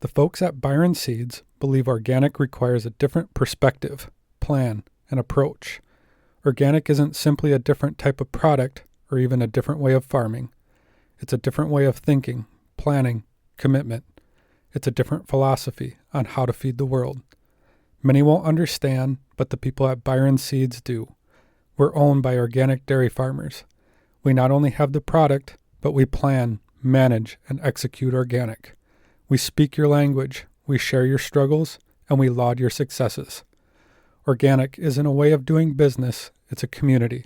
The folks at Byron Seeds believe organic requires a different perspective, plan, and approach. Organic isn't simply a different type of product or even a different way of farming. It's a different way of thinking, planning, commitment. It's a different philosophy on how to feed the world. Many won't understand, but the people at Byron Seeds do. We're owned by organic dairy farmers. We not only have the product, but we plan, manage, and execute organic. We speak your language, we share your struggles, and we laud your successes. Organic isn't a way of doing business, it's a community.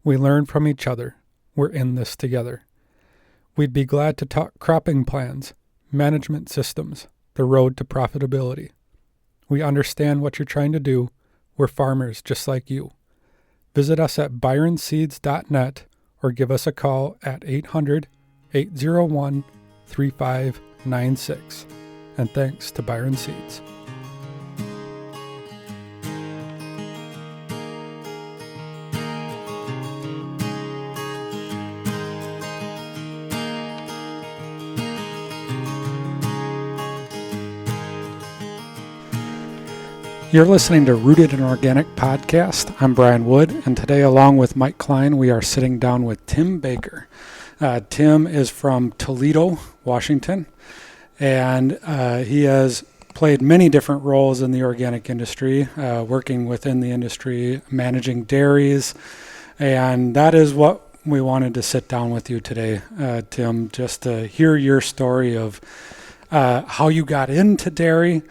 We learn from each other. We're in this together. We'd be glad to talk cropping plans, management systems, the road to profitability. We understand what you're trying to do. We're farmers just like you. Visit us at byronseeds.net or give us a call at 800-801-3596. And thanks to Byron Seeds. You're listening to Rooted in Organic podcast. I'm Brian Wood, and today, along with Mike Klein, we are sitting down with Tim Baker. Tim is from Toledo, Washington, and he has played many different roles in the organic industry, working within the industry, managing dairies, and that is what we wanted to sit down with you today, Tim, just to hear your story of how you got into dairy,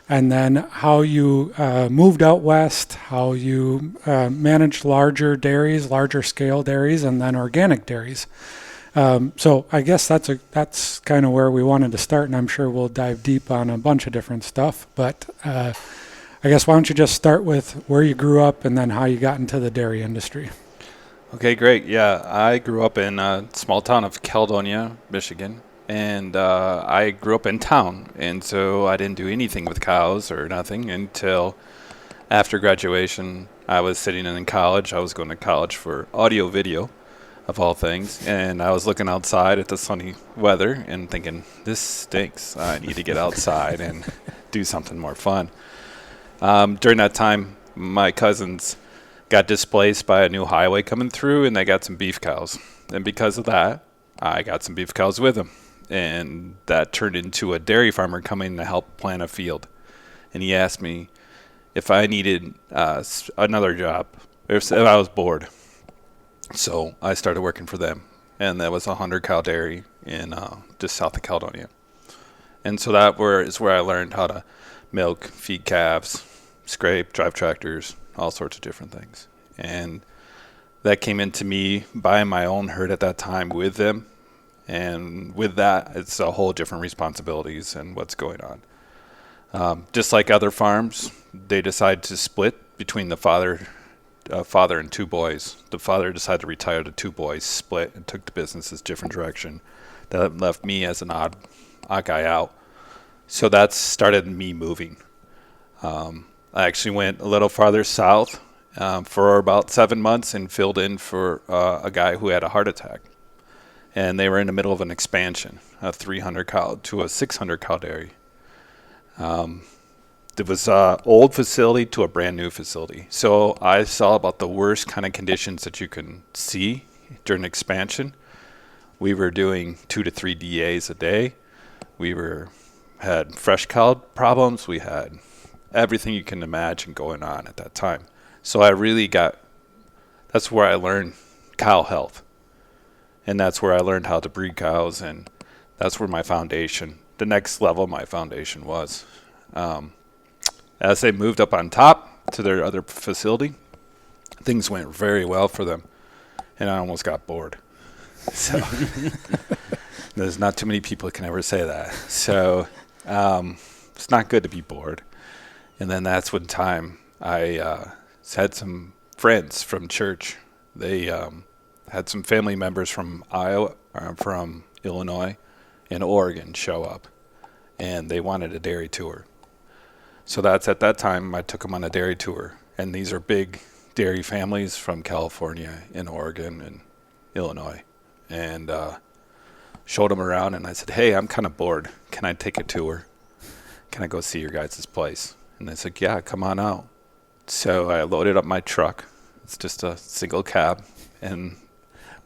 and then how you moved out west, how you managed larger dairies, larger scale dairies, and then organic dairies. So I guess that's kind of where we wanted to start, and I'm sure we'll dive deep on a bunch of different stuff. But I guess why don't you just start with where you grew up and then how you got into the dairy industry. Okay, great. Yeah, I grew up in a small town of Caledonia, Michigan. And I grew up in town, and so I didn't do anything with cows or nothing until after graduation. I was sitting in college. I was going to college for audio video, of all things, and I was looking outside at the sunny weather and thinking, this stinks. I need to get outside and do something more fun. During that time, my cousins got displaced by a new highway coming through, and they got some beef cows. And because of that, I got some beef cows with them. And that turned into a dairy farmer coming to help plant a field. And he asked me if I needed another job, if I was bored. So I started working for them. And that was a 100-cow dairy in just south of Caledonia. And so that is where I learned how to milk, feed calves, scrape, drive tractors, all sorts of different things. And that came into me buying my own herd at that time with them. And with that, it's a whole different responsibilities and what's going on. Just like other farms, they decide to split between the father and two boys. The father decided to retire. The two boys split and took the business a different direction. That left me as an odd guy out. So that started me moving. I actually went a little farther south for about 7 months and filled in for a guy who had a heart attack. And they were in the middle of an expansion, a 300 cow to a 600 cow dairy. It was an old facility to a brand new facility. So I saw about the worst kind of conditions that you can see during expansion. We were doing 2 to 3 DAs a day. We had fresh cow problems. We had everything you can imagine going on at that time. So that's where I learned cow health. And that's where I learned how to breed cows, and that's where the next level of my foundation was. As they moved up on top to their other facility, things went very well for them, and I almost got bored. So there's not too many people who can ever say that. So it's not good to be bored. And then that's when I had some friends from church. They had some family members from from Illinois and Oregon show up, and they wanted a dairy tour. So that's at that time I took them on a dairy tour, and these are big dairy families from California and Oregon and Illinois, and showed them around, and I said, hey, I'm kind of bored. Can I take a tour? can I go see your guys' place? And they said, yeah, come on out. So I loaded up my truck. It's just a single cab. And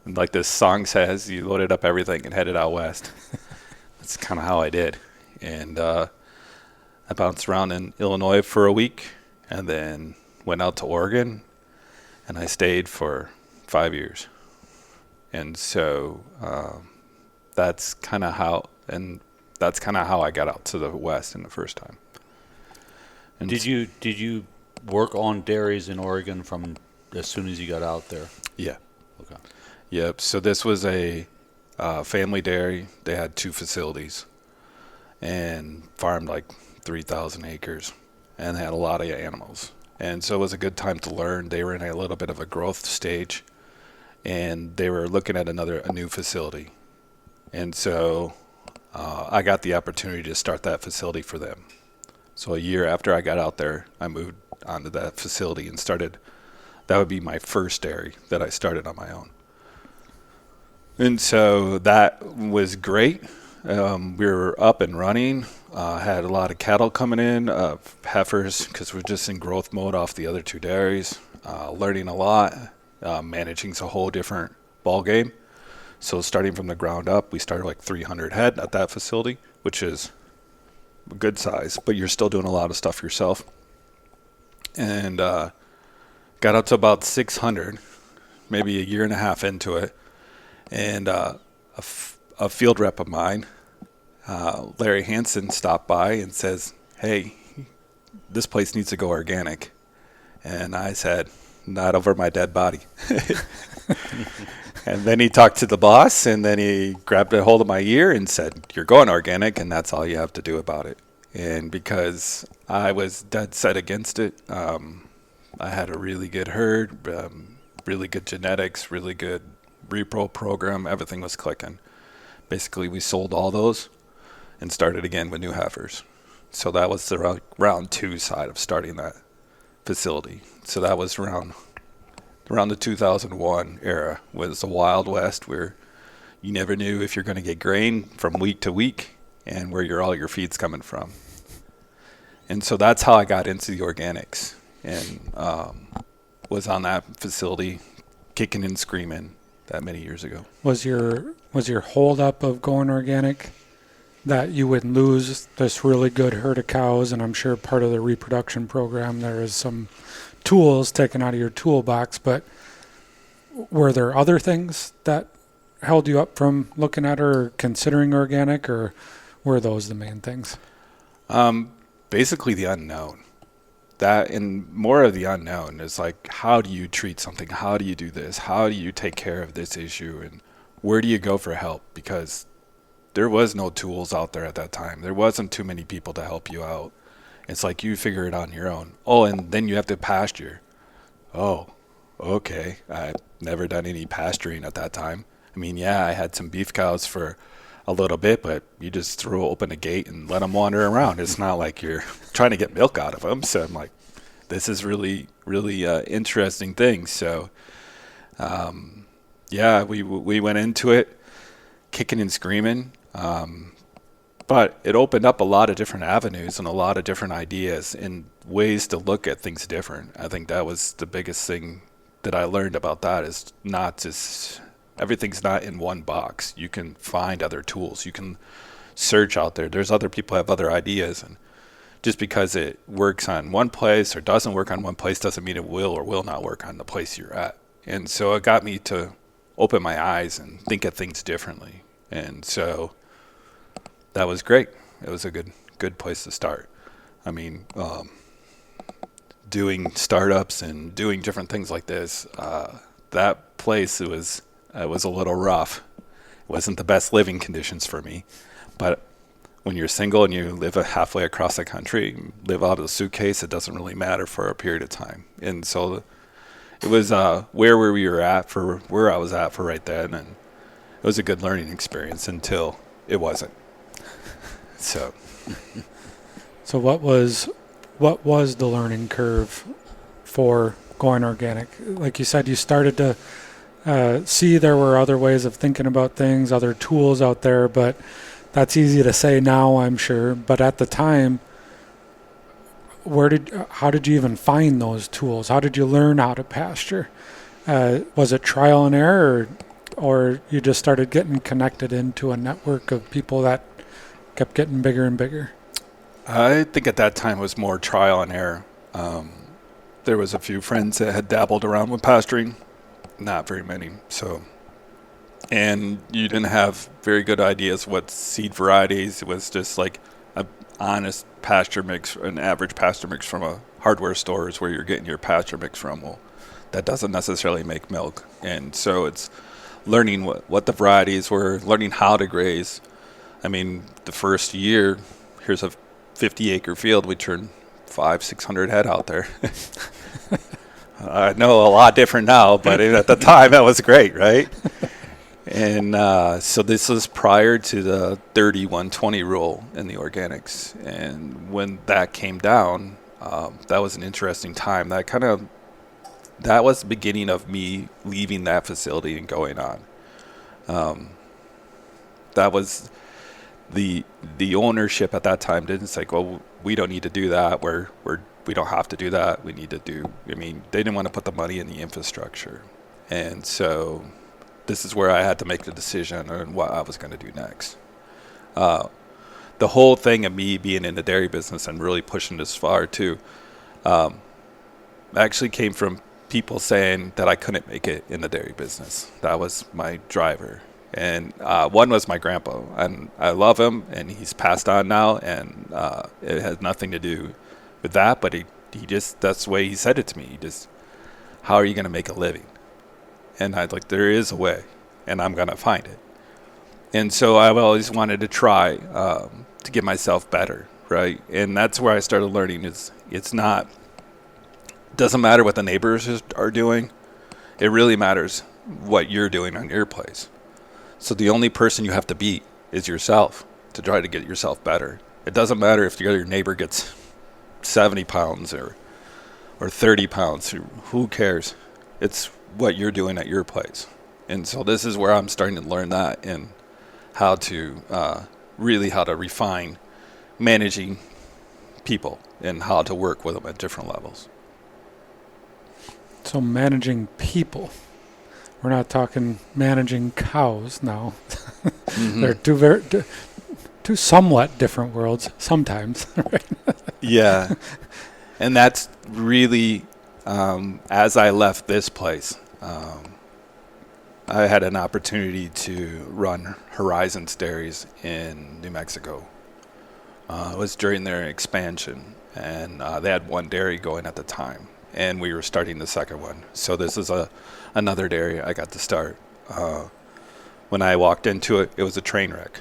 like this song says, you loaded up everything and headed out west. That's kind of how I did. And I bounced around in Illinois for a week and then went out to Oregon. And I stayed for 5 years. And so that's kind of how I got out to the West in the first time. And did you work on dairies in Oregon from as soon as you got out there? Yeah. Okay. Yep. So this was a family dairy. They had 2 facilities and farmed like 3,000 acres, and they had a lot of animals. And so it was a good time to learn. They were in a little bit of a growth stage, and they were looking at a new facility. And so I got the opportunity to start that facility for them. So a year after I got out there, I moved onto that facility and started. That would be my first dairy that I started on my own. And so that was great. We were up and running, had a lot of cattle coming in, heifers, because we're just in growth mode off the other 2 dairies, learning a lot, managing a whole different ball game. So starting from the ground up, we started like 300 head at that facility, which is a good size, but you're still doing a lot of stuff yourself. And got up to about 600, maybe a year and a half into it. And a field rep of mine, Larry Hansen, stopped by and says, hey, this place needs to go organic. And I said, not over my dead body. And then he talked to the boss, and then he grabbed a hold of my ear and said, you're going organic, and that's all you have to do about it. And because I was dead set against it, I had a really good herd, really good genetics, really good repro program. Everything was clicking. Basically, we sold all those and started again with new heifers. So that was the round 2 side of starting that facility. So that was around the 2001 era, was the Wild West, where you never knew if you're going to get grain from week to week and where all your feed's coming from. And so that's how I got into the organics, and was on that facility kicking and screaming that many years ago. Was your hold up of going organic that you would lose this really good herd of cows? And I'm sure part of the reproduction program there is some tools taken out of your toolbox, but were there other things that held you up from looking at or considering organic, or were those the main things? Basically the unknown. That, and more of the unknown is like, how do you treat something? How do you do this? How do you take care of this issue? And where do you go for help? Because there was no tools out there at that time. There wasn't too many people to help you out. It's like you figure it on your own. Oh, and then you have to pasture. Oh, okay. I've never done any pasturing at that time. I mean, yeah, I had some beef cows for a little bit, but you just open a gate and let them wander around. It's not like you're trying to get milk out of them. So I'm like, this is really, really interesting thing. So, yeah, we went into it kicking and screaming. But it opened up a lot of different avenues and a lot of different ideas and ways to look at things different. I think that was the biggest thing that I learned about that, is not just, everything's not in one box. You can find other tools. You can search out there. There's other people who have other ideas. And just because it works on one place or doesn't work on one place doesn't mean it will or will not work on the place you're at. And so it got me to open my eyes and think of things differently. And so that was great. It was a good place to start. I mean, doing startups and doing different things like this, that place, it was a little rough. It wasn't the best living conditions for me. But when you're single and you live halfway across the country, live out of a suitcase, it doesn't really matter for a period of time. And so it was where we were at for where I was at for right then, and it was a good learning experience until it wasn't. So what was the learning curve for going organic? Like you said, you started to see there were other ways of thinking about things, other tools out there, but that's easy to say now, I'm sure. But at the time, how did you even find those tools? How did you learn how to pasture? Was it trial and error, or you just started getting connected into a network of people that kept getting bigger and bigger? I think at that time it was more trial and error. There was a few friends that had dabbled around with pasturing, not very many. So, and you didn't have very good ideas what seed varieties. It was just like an honest pasture mix, an average pasture mix from a hardware store is where you're getting your pasture mix from. Well, that doesn't necessarily make milk. And so it's learning what the varieties were, learning how to graze. I mean, the first year, here's a 50-acre field. We turned 500-600 head out there. I know a lot different now, but at the time that was great, right? And so this was prior to the 30-120 rule in the organics. And when that came down, that was an interesting time. That was the beginning of me leaving that facility and going on. That was the ownership at that time didn't say, well, we don't need to do that. We don't have to do that. We need to do. I mean, they didn't want to put the money in the infrastructure, and so this is where I had to make the decision on what I was going to do next. The whole thing of me being in the dairy business and really pushing this far too, actually came from people saying that I couldn't make it in the dairy business. That was my driver. And one was my grandpa, and I love him, and he's passed on now, and it has nothing to do with that, but he just, that's the way he said it to me. He just, how are you going to make a living? And I'd like, there is a way, and I'm going to find it. And so I've always wanted to try to get myself better, right? And that's where I started learning is doesn't matter what the neighbors are doing. It really matters what you're doing on your place. So the only person you have to beat is yourself to try to get yourself better. It doesn't matter if your neighbor gets 70 pounds or 30 pounds. Who cares? It's what you're doing at your place. And so this is where I'm starting to learn that and how to refine managing people and how to work with them at different levels. So managing people. We're not talking managing cows now. Mm-hmm. They're two somewhat different worlds sometimes. Right? Yeah. And that's really, as I left this place, I had an opportunity to run Horizons Dairies in New Mexico. It was during their expansion, and they had one dairy going at the time, and we were starting the second one. So this is another dairy I got to start. When I walked into it, it was a train wreck.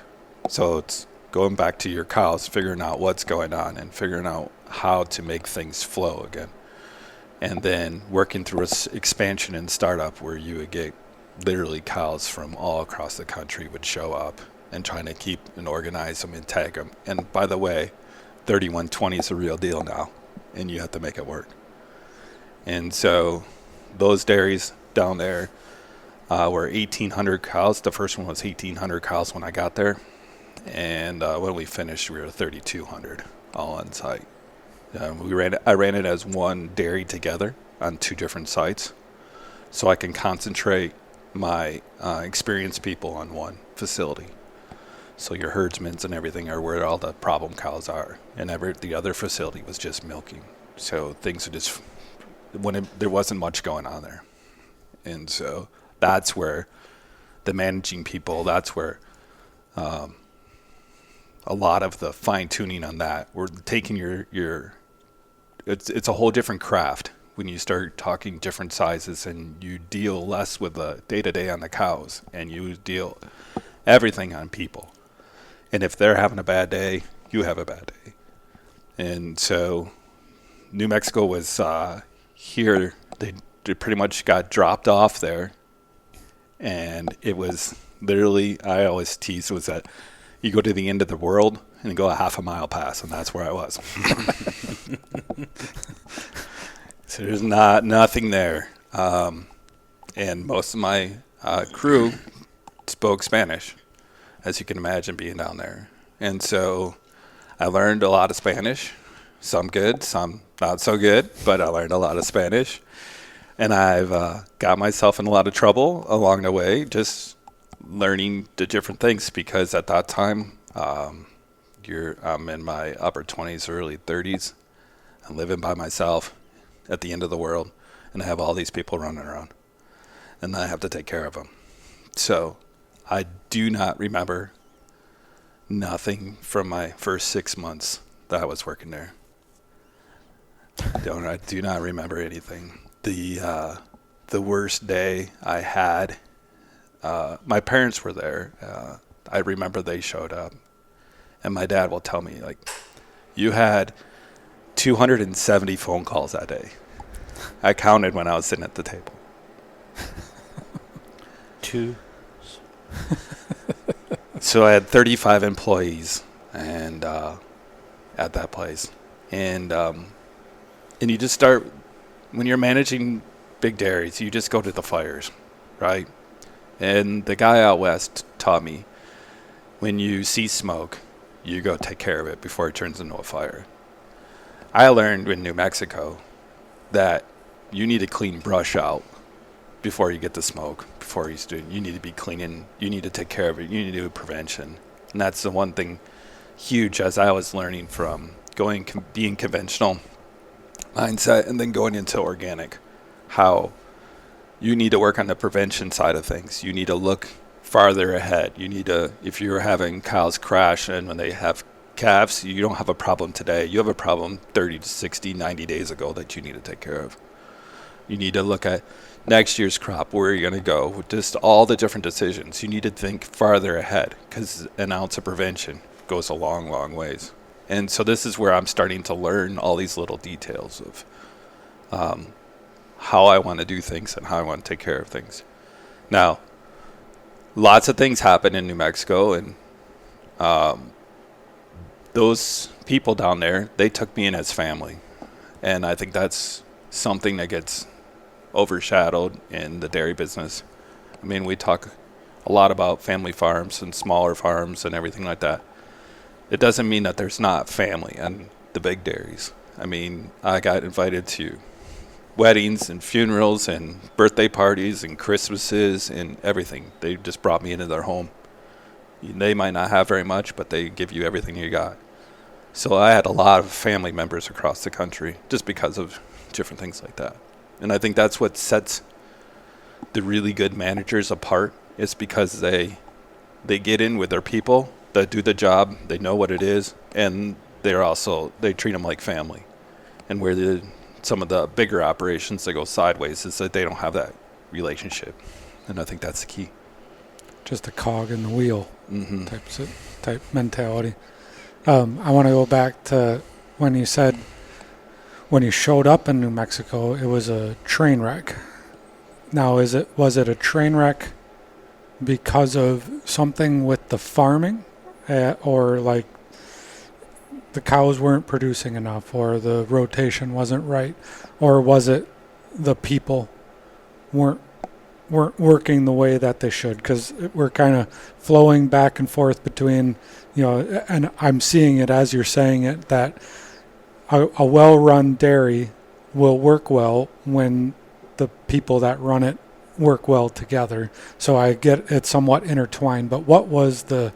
So it's going back to your cows, figuring out what's going on and figuring out how to make things flow again. And then working through an expansion and startup where you would get literally cows from all across the country would show up and trying to keep and organize them and tag them. And by the way, 3120 is a real deal now, and you have to make it work. And so those dairies down there were 1,800 cows. The first one was 1,800 cows when I got there. And when we finished, we were 3,200 all on site. I ran it as one dairy together on two different sites, so I can concentrate my experienced people on one facility. So your herdsmen and everything are where all the problem cows are, and the other facility was just milking. So things are just there wasn't much going on there, and so that's where the managing people. That's where a lot of the fine tuning on that. We're taking your it's a whole different craft when you start talking different sizes and you deal less with the day-to-day on the cows and you deal everything on people. And if they're having a bad day, you have a bad day. And so New Mexico was here. They pretty much got dropped off there. And it was literally, I always tease, was that you go to the end of the world and you go a half a mile past, and that's where I was. So there's nothing there. And most of my crew spoke Spanish, as you can imagine being down there. And so I learned a lot of Spanish. some good, some not so good, but I learned a lot of Spanish. And I've got myself in a lot of trouble along the way, just learning the different things because at that time, I'm in my upper 20s, early 30s. I'm living by myself at the end of the world, and I have all these people running around, and I have to take care of them. So I do not remember nothing from my first 6 months that I was working there. I do not remember anything. The worst day I had, my parents were there. I remember they showed up, and my dad will tell me, like, you had 270 phone calls that day. I counted when I was sitting at the table. So I had 35 employees and at that place. And you just start, when you're managing big dairies, you just go to the fires, right? And the guy out west taught me, when you see smoke, you go take care of it before it turns into a fire. I learned in New Mexico that you need to clean brush out before you get the smoke, before you need to be cleaning, you need to take care of it, you need to do prevention. And that's the one thing huge as I was learning from being conventional mindset and then going into organic, how you need to work on the prevention side of things. You need to look farther ahead. You need to, if you're having cows crash and when they have calves, you don't have a problem today. You have a problem 30 to 60, 90 days ago that you need to take care of. You need to look at next year's crop, where are you going to go, just all the different decisions. You need to think farther ahead because an ounce of prevention goes a long, long ways. And so this is where I'm starting to learn all these little details of how I want to do things and how I want to take care of things. Now, lots of things happen in New Mexico, and those people down there, they took me in as family. And I think that's something that gets overshadowed in the dairy business. I mean, we talk a lot about family farms and smaller farms and everything like that. It doesn't mean that there's not family on the big dairies. I mean, I got invited to weddings and funerals and birthday parties and Christmases and everything. They just brought me into their home. They might not have very much, but they give you everything you got. So I had a lot of family members across the country just because of different things like that. And I think that's what sets the really good managers apart, is because they get in with their people, they do the job, they know what it is, and they treat them like family. And where some of the bigger operations that go sideways is that they don't have that relationship. And I think that's the key. Just a cog in the wheel type mentality. I want to go back to when you said when you showed up in New Mexico, it was a train wreck. Now, was it a train wreck because of something with the farming, or like the cows weren't producing enough, or the rotation wasn't right, or was it the people weren't working the way that they should? Because we're kind of flowing back and forth between, and I'm seeing it as you're saying it, that a well-run dairy will work well when the people that run it work well together. So I get it's somewhat intertwined, but what was the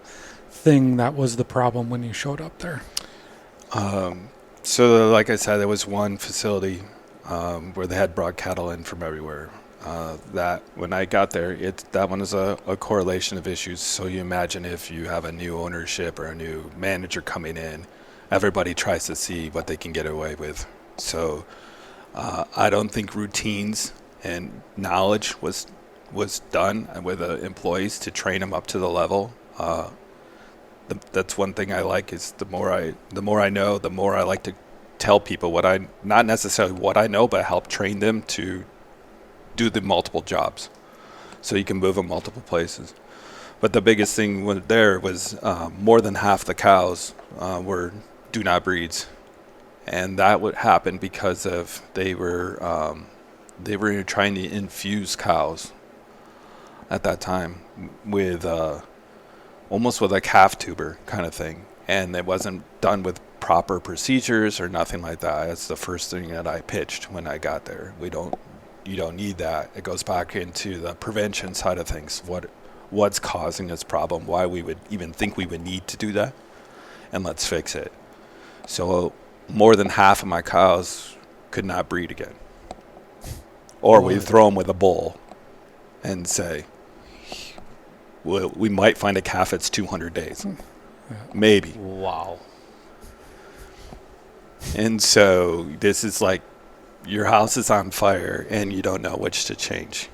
thing that was the problem when you showed up there? So like I said, there was one facility where they had brought cattle in from everywhere. That when I got there, that one is a correlation of issues. So you imagine if you have a new ownership or a new manager coming in, everybody tries to see what they can get away with. So I don't think routines and knowledge was done with the employees to train them up to the level. That's one thing I like, is the more I know, the more I like to tell people not necessarily what I know, but help train them to do the multiple jobs so you can move them multiple places. But the biggest thing was more than half the cows were do not breeds, and that would happen because of they were trying to infuse cows at that time with almost with a calf tuber kind of thing, and it wasn't done with proper procedures or nothing like that. That's the first thing that I pitched when I got there. You don't need that. It goes back into the prevention side of things. What's causing this problem? Why we would even think we would need to do that? And let's fix it. So more than half of my cows could not breed again. Or we throw them with a bull and say, well, we might find a calf that's 200 days. Yeah. Maybe. Wow. And so this is like your house is on fire and you don't know which to change.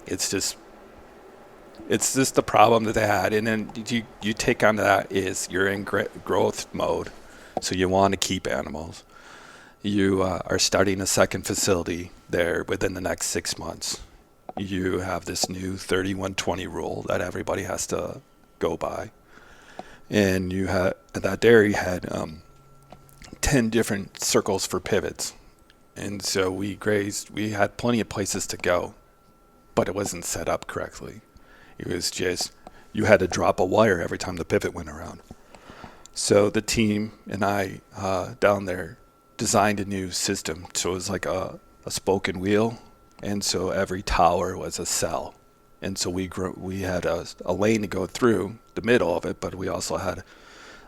It's just the problem that they had. And then you take on that is you're in growth mode. So you want to keep animals. You are starting a second facility there within the next 6 months. You have this new 3120 rule that everybody has to go by. And that dairy had 10 different circles for pivots. And so we had plenty of places to go, but it wasn't set up correctly. It was just, you had to drop a wire every time the pivot went around. So the team and I down there designed a new system. So it was like a spoken wheel. And so every tower was a cell. And so we had a lane to go through the middle of it, but we also had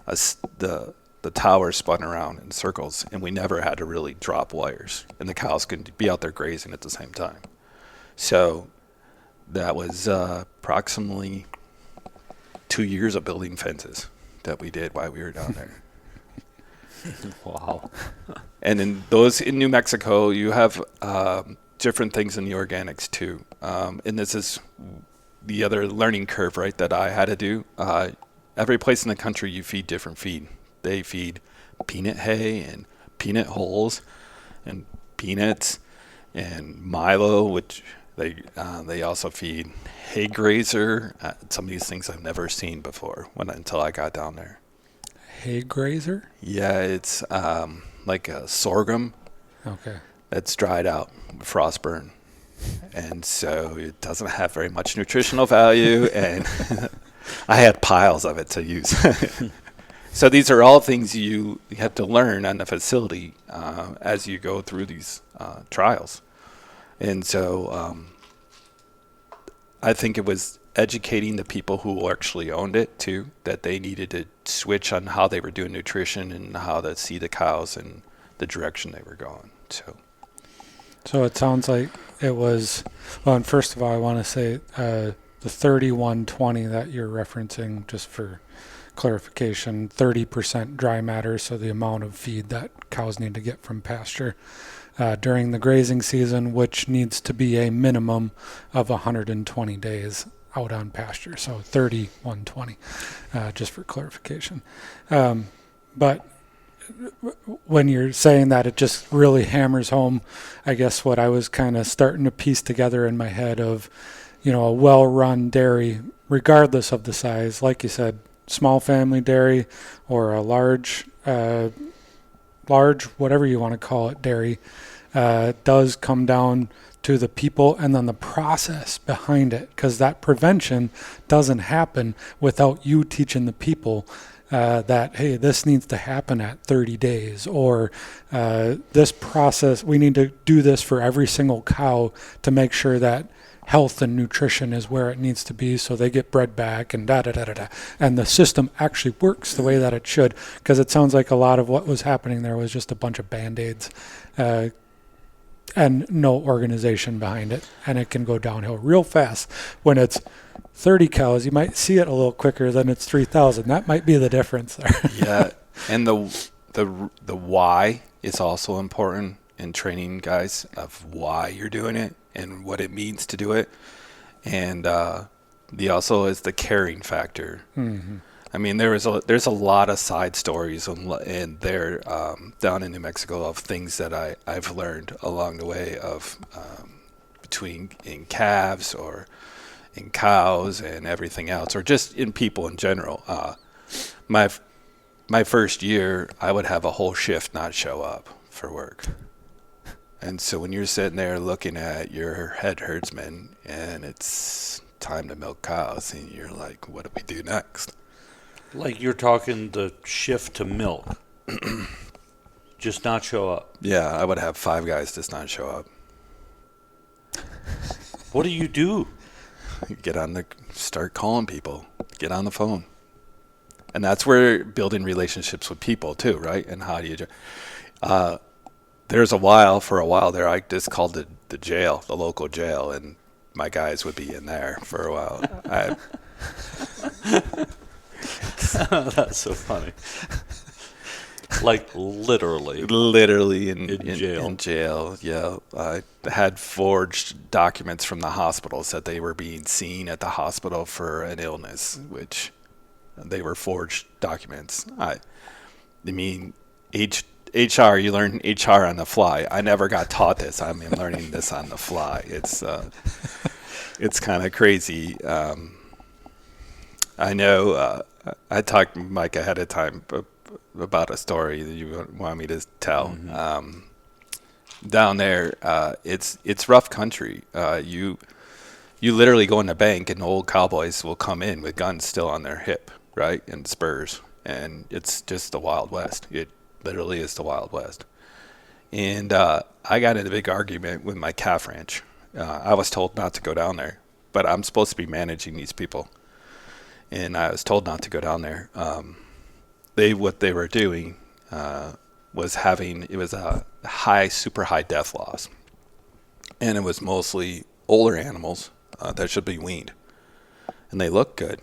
the tower spun around in circles, and we never had to really drop wires. And the cows could be out there grazing at the same time. So that was approximately 2 years of building fences that we did while we were down there. Wow. And in New Mexico, you have different things in the organics too. And this is the other learning curve, right, that I had to do. Every place in the country you feed different feed. They feed peanut hay and peanut hulls and peanuts and Milo, which they also feed hay grazer. Some of these things I've never seen before until I got down there. Hay grazer? Yeah, it's like a sorghum. Okay. That's dried out, frost burn. And so it doesn't have very much nutritional value, and I had piles of it to use. So these are all things you have to learn on the facility as you go through these trials. And so I think it was educating the people who actually owned it too, that they needed to switch on how they were doing nutrition and how to see the cows and the direction they were going. So it sounds like it was, well, and first of all, I want to say the 3120 that you're referencing, just for clarification, 30% dry matter, so the amount of feed that cows need to get from pasture during the grazing season, which needs to be a minimum of 120 days out on pasture. So 3120, just for clarification. But when you're saying that, it just really hammers home, I guess, what I was kind of starting to piece together in my head of, a well-run dairy, regardless of the size, like you said, small family dairy or a large, whatever you want to call it, dairy, does come down to the people and then the process behind it, because that prevention doesn't happen without you teaching the people that, hey, this needs to happen at 30 days, or this process, we need to do this for every single cow to make sure that health and nutrition is where it needs to be, so they get bred back and da-da-da-da-da. And the system actually works the way that it should, because it sounds like a lot of what was happening there was just a bunch of Band-Aids and no organization behind it. And it can go downhill real fast. When it's 30 cows, you might see it a little quicker than it's 3,000. That might be the difference there. Yeah, and the why is also important in training guys, of why you're doing it and what it means to do it. And the also is the caring factor. Mm-hmm. I mean, there's a lot of side stories in there down in New Mexico of things that I've learned along the way of between in calves or in cows and everything else, or just in people in general. My first year, I would have a whole shift not show up for work. And so when you're sitting there looking at your head herdsman and it's time to milk cows, and you're like, what do we do next? Like you're talking the shift to milk. Just not show up. Yeah, I would have 5 guys just not show up. What do you do? Start calling people, get on the phone. And that's where building relationships with people too, right? And how do you, for a while there, I just called it the jail, the local jail, and my guys would be in there for a while. That's so funny. Like literally in jail. In jail, yeah. I had forged documents from the hospital said they were being seen at the hospital for an illness, which they were forged documents. I mean, HR, you learn HR on the fly. I never got taught this. I'm learning this on the fly. It's kind of crazy. I know I talked to Mike ahead of time about a story that you want me to tell. Mm-hmm. Down there, it's rough country. You literally go in the bank and old cowboys will come in with guns still on their hip, right, and spurs, and it's just the Wild West. It literally is the Wild West. And I got in a big argument with my calf ranch. I was told not to go down there, but I'm supposed to be managing these people, and I was told not to go down there. What they were doing was a super high death loss, and it was mostly older animals that should be weaned, and they look good,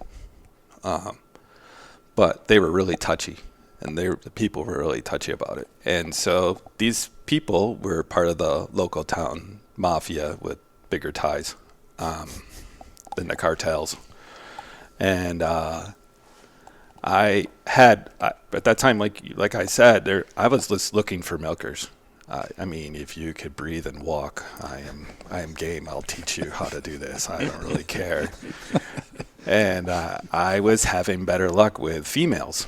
but they were really touchy, and the people were really touchy about it. And so these people were part of the local town mafia with bigger ties than the cartels, and I had at that time, like I said, I was just looking for milkers. I mean, if you could breathe and walk, I am game. I'll teach you how to do this. I don't really care. And I was having better luck with females.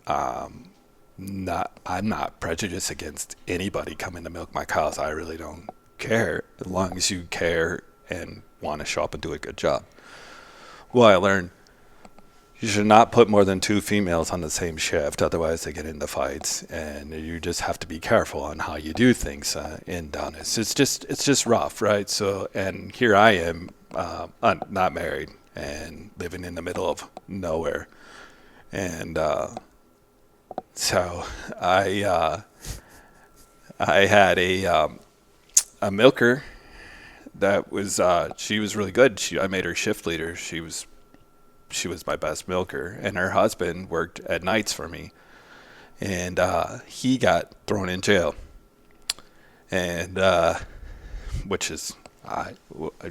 I'm not prejudiced against anybody coming to milk my cows. I really don't care, as long as you care and want to show up and do a good job. Well, I learned you should not put more than 2 females on the same shift, otherwise they get into fights, and you just have to be careful on how you do things down this. It's just rough, right? So, and here I am, not married and living in the middle of nowhere, and so I had a milker that was she was really good. I made her shift leader. She was my best milker, and her husband worked at nights for me, and he got thrown in jail, and which is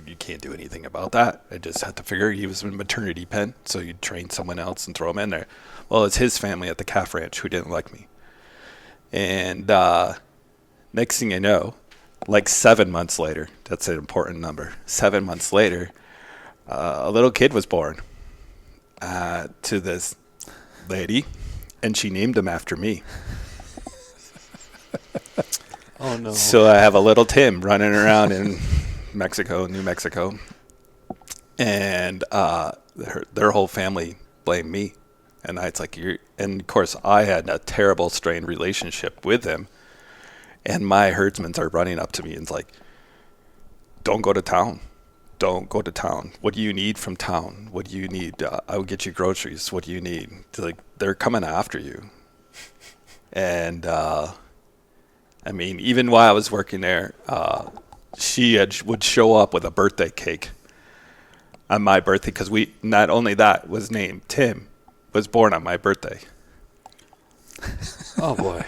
you can't do anything about that. I just had to figure he was in a maternity pen, so you'd train someone else and throw him in there. Well, it's his family at the calf ranch who didn't like me, and next thing I know, like 7 months later, that's an important number, 7 months later, a little kid was born to this lady, and she named him after me. Oh no! So I have a little Tim running around in New Mexico, and their whole family blamed me. And it's like and of course I had a terrible strained relationship with them, and my herdsmen are running up to me and it's like, "Don't go to town. Don't go to town. What do you need from town? What do you need? I will get you groceries. What do you need?" They're coming after you. And I mean, even while I was working there, she would show up with a birthday cake on my birthday, because not only that was named Tim, was born on my birthday. Oh boy.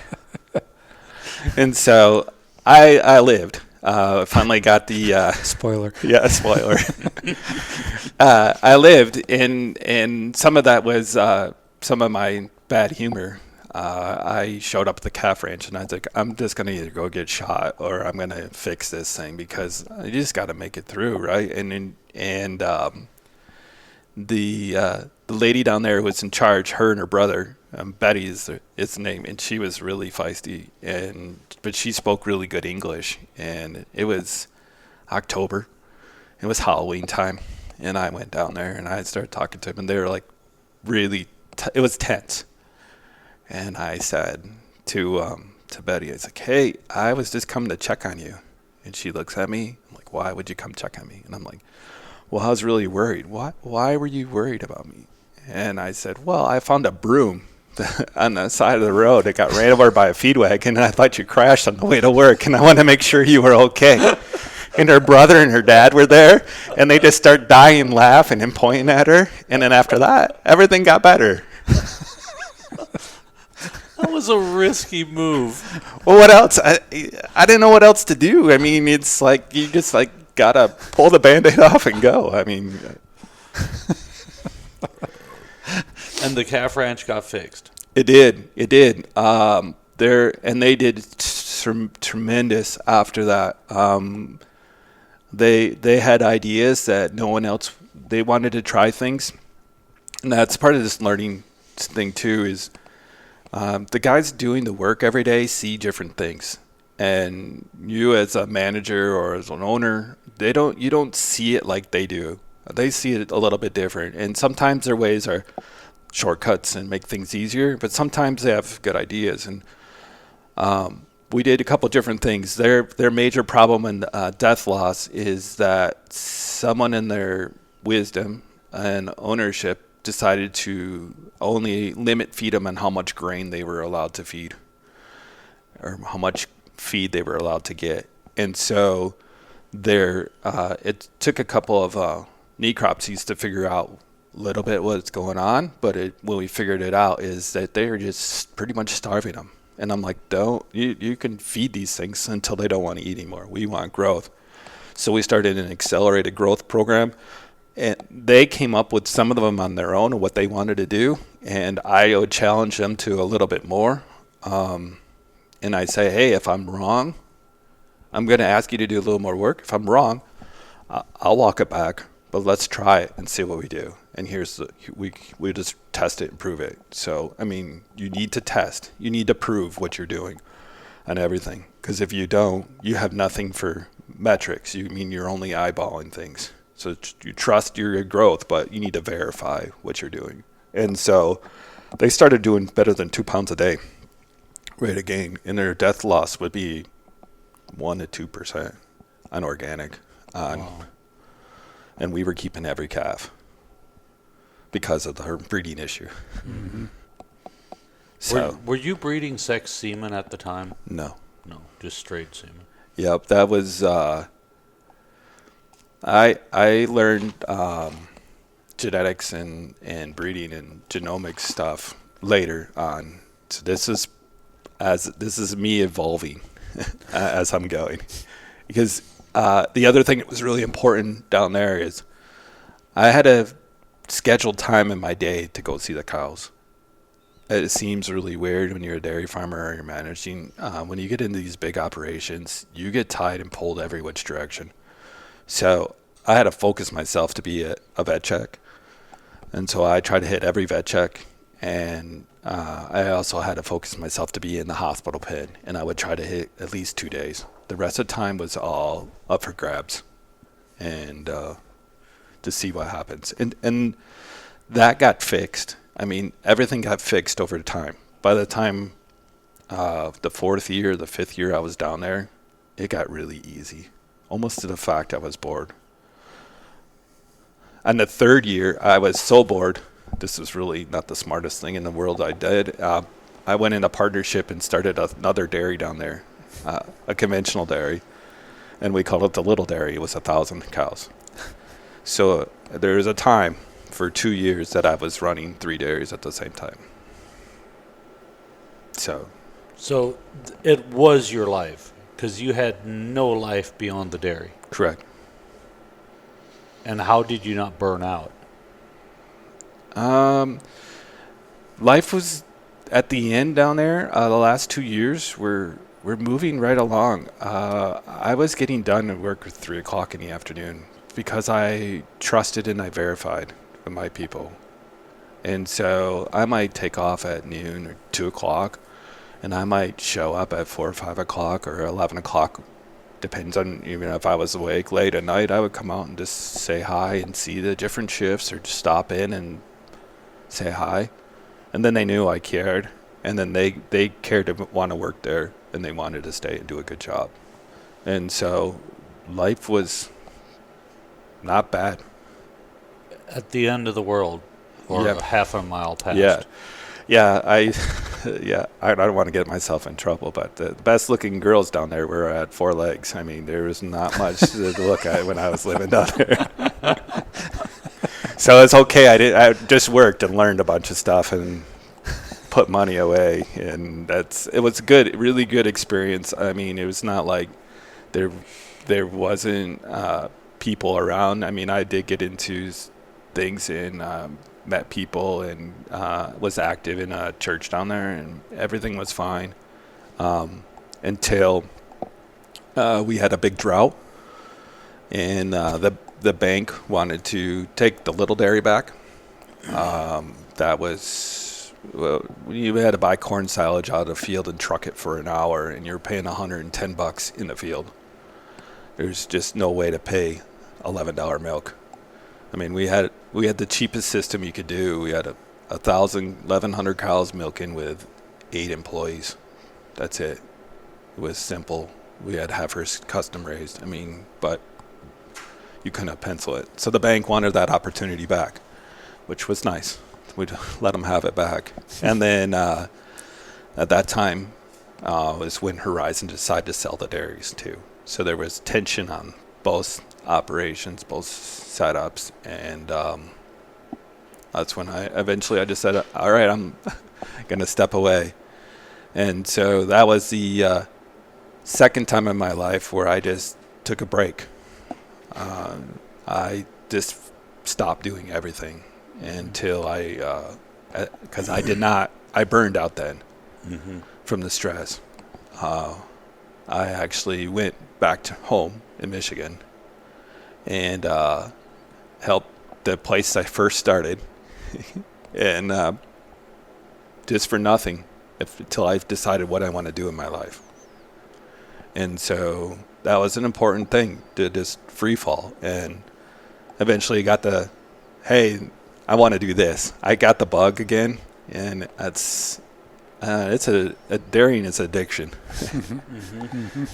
And so I lived. Finally got the spoiler. Yeah, spoiler. I lived, and some of that was some of my bad humor. I showed up at the calf ranch, and I was like, I'm just gonna either go get shot or I'm gonna fix this thing, because you just got to make it through, right? And the lady down there who was in charge, her and her brother, Betty is the name, and she was really feisty, but she spoke really good English, and it was October, it was Halloween time, and I went down there and I started talking to them, and they were like really it was tense. And I said to Betty, I was like, hey, I was just coming to check on you. And she looks at me. I'm like, why would you come check on me? And I'm like, well, I was really worried. Why were you worried about me? And I said, well, I found a broom on the side of the road. It got ran over by a feed wagon, and I thought you crashed on the way to work, and I wanted to make sure you were okay. And her brother and her dad were there, and they just start dying laughing and pointing at her. And then after that, everything got better. That was a risky move. Well, what else? I didn't know what else to do. I mean, it's like you just like gotta pull the Band-Aid off and go. I mean, And the calf ranch got fixed. it did. It did. They did tremendous after that. They had ideas that no one else. They wanted to try things, and that's part of this learning thing too. Is the guys doing the work every day see different things, and you as a manager or as an owner, you don't see it like they do. They see it a little bit different, and sometimes their ways are shortcuts and make things easier, but sometimes they have good ideas. And we did a couple different things. Their major problem in death loss is that someone in their wisdom and ownership decided to only limit feed them on how much grain they were allowed to feed or how much feed they were allowed to get. And so it took a couple of necropsies to figure out a little bit what's going on, but when we figured it out is that they are just pretty much starving them. And I'm like, you can feed these things until they don't want to eat anymore. We want growth. So we started an accelerated growth program, and they came up with some of them on their own of what they wanted to do, and I would challenge them to a little bit more. And I say, hey, if I'm wrong, I'm going to ask you to do a little more work. If I'm wrong, I'll walk it back, but let's try it and see what we do. And we just test it and prove it. So, I mean, you need to test. You need to prove what you're doing and everything. Because if you don't, you have nothing for metrics. You're only eyeballing things. So you trust your growth, but you need to verify what you're doing. And so they started doing better than 2 pounds a day rate of gain. And their death loss would be 1% to 2% on organic. Wow. And we were keeping every calf because of her breeding issue. Mm-hmm. So were you breeding sex semen at the time? No, just straight semen. Yep, that was. I learned genetics and breeding and genomics stuff later on. So this is me evolving as I'm going, because the other thing that was really important down there is I had a scheduled time in my day to go see the cows. It seems really weird when you're a dairy farmer or you're managing. When you get into these big operations, you get tied and pulled every which direction. So I had to focus myself to be a vet check. And so I tried to hit every vet check. And I also had to focus myself to be in the hospital pen. And I would try to hit at least 2 days. The rest of the time was all up for grabs. And to see what happens. And that got fixed. I mean, everything got fixed over time. By the time the 4th year, the 5th year I was down there, it got really easy. Almost to the fact I was bored. And the 3rd year, I was so bored. This was really not the smartest thing in the world I did. I went in a partnership and started another dairy down there, a conventional dairy. And we called it the Little Dairy. It was 1,000 cows. So there was a time for 2 years that I was running 3 dairies at the same time. So it was your life, because you had no life beyond the dairy. Correct. And how did you not burn out? Life was at the end down there. The last 2 years we're moving right along. I was getting done at work at 3 o'clock in the afternoon because I trusted and I verified with my people. And so I might take off at noon or 2 o'clock, and I might show up at 4 or 5 o'clock or 11 o'clock. Depends on, even if I was awake late at night, I would come out and just say hi and see the different shifts, or just stop in and say hi. And then they knew I cared, and then they cared to want to work there, and they wanted to stay and do a good job. And so life was not bad. At the end of the world, or Yep. half a mile past. Yeah, I don't want to get myself in trouble, but the best looking girls down there were at Four Legs. I mean, there was not much to look at when I was living down there. So it's okay. I just worked and learned a bunch of stuff and put money away, and it was good, really good experience. I mean, it was not like there wasn't people around. I mean, I did get into things and met people and was active in a church down there, and everything was fine until we had a big drought, and the bank wanted to take the Little Dairy back. That was, well, you had to buy corn silage out of the field and truck it for an hour, and you're paying $110 in the field. There's just no way to pay $11 milk. I mean, we had the cheapest system you could do. We had 1,100 cows milking with 8 employees. That's it. It was simple. We had heifers custom raised. I mean, but you couldn't pencil it. So the bank wanted that opportunity back, which was nice. We'd let them have it back. And then at that time was when Horizon decided to sell the dairies too. So there was tension on both operations, both setups, and that's when I just said, all right, I'm going to step away. And so that was the second time in my life where I just took a break. I just stopped doing everything until because I burned out then from the stress. I actually went back to home in Michigan and helped the place I first started, and just for nothing until I decided what I want to do in my life. And so that was an important thing, to just free fall, and eventually got hey, I want to do this. I got the bug again, and dairying is addiction,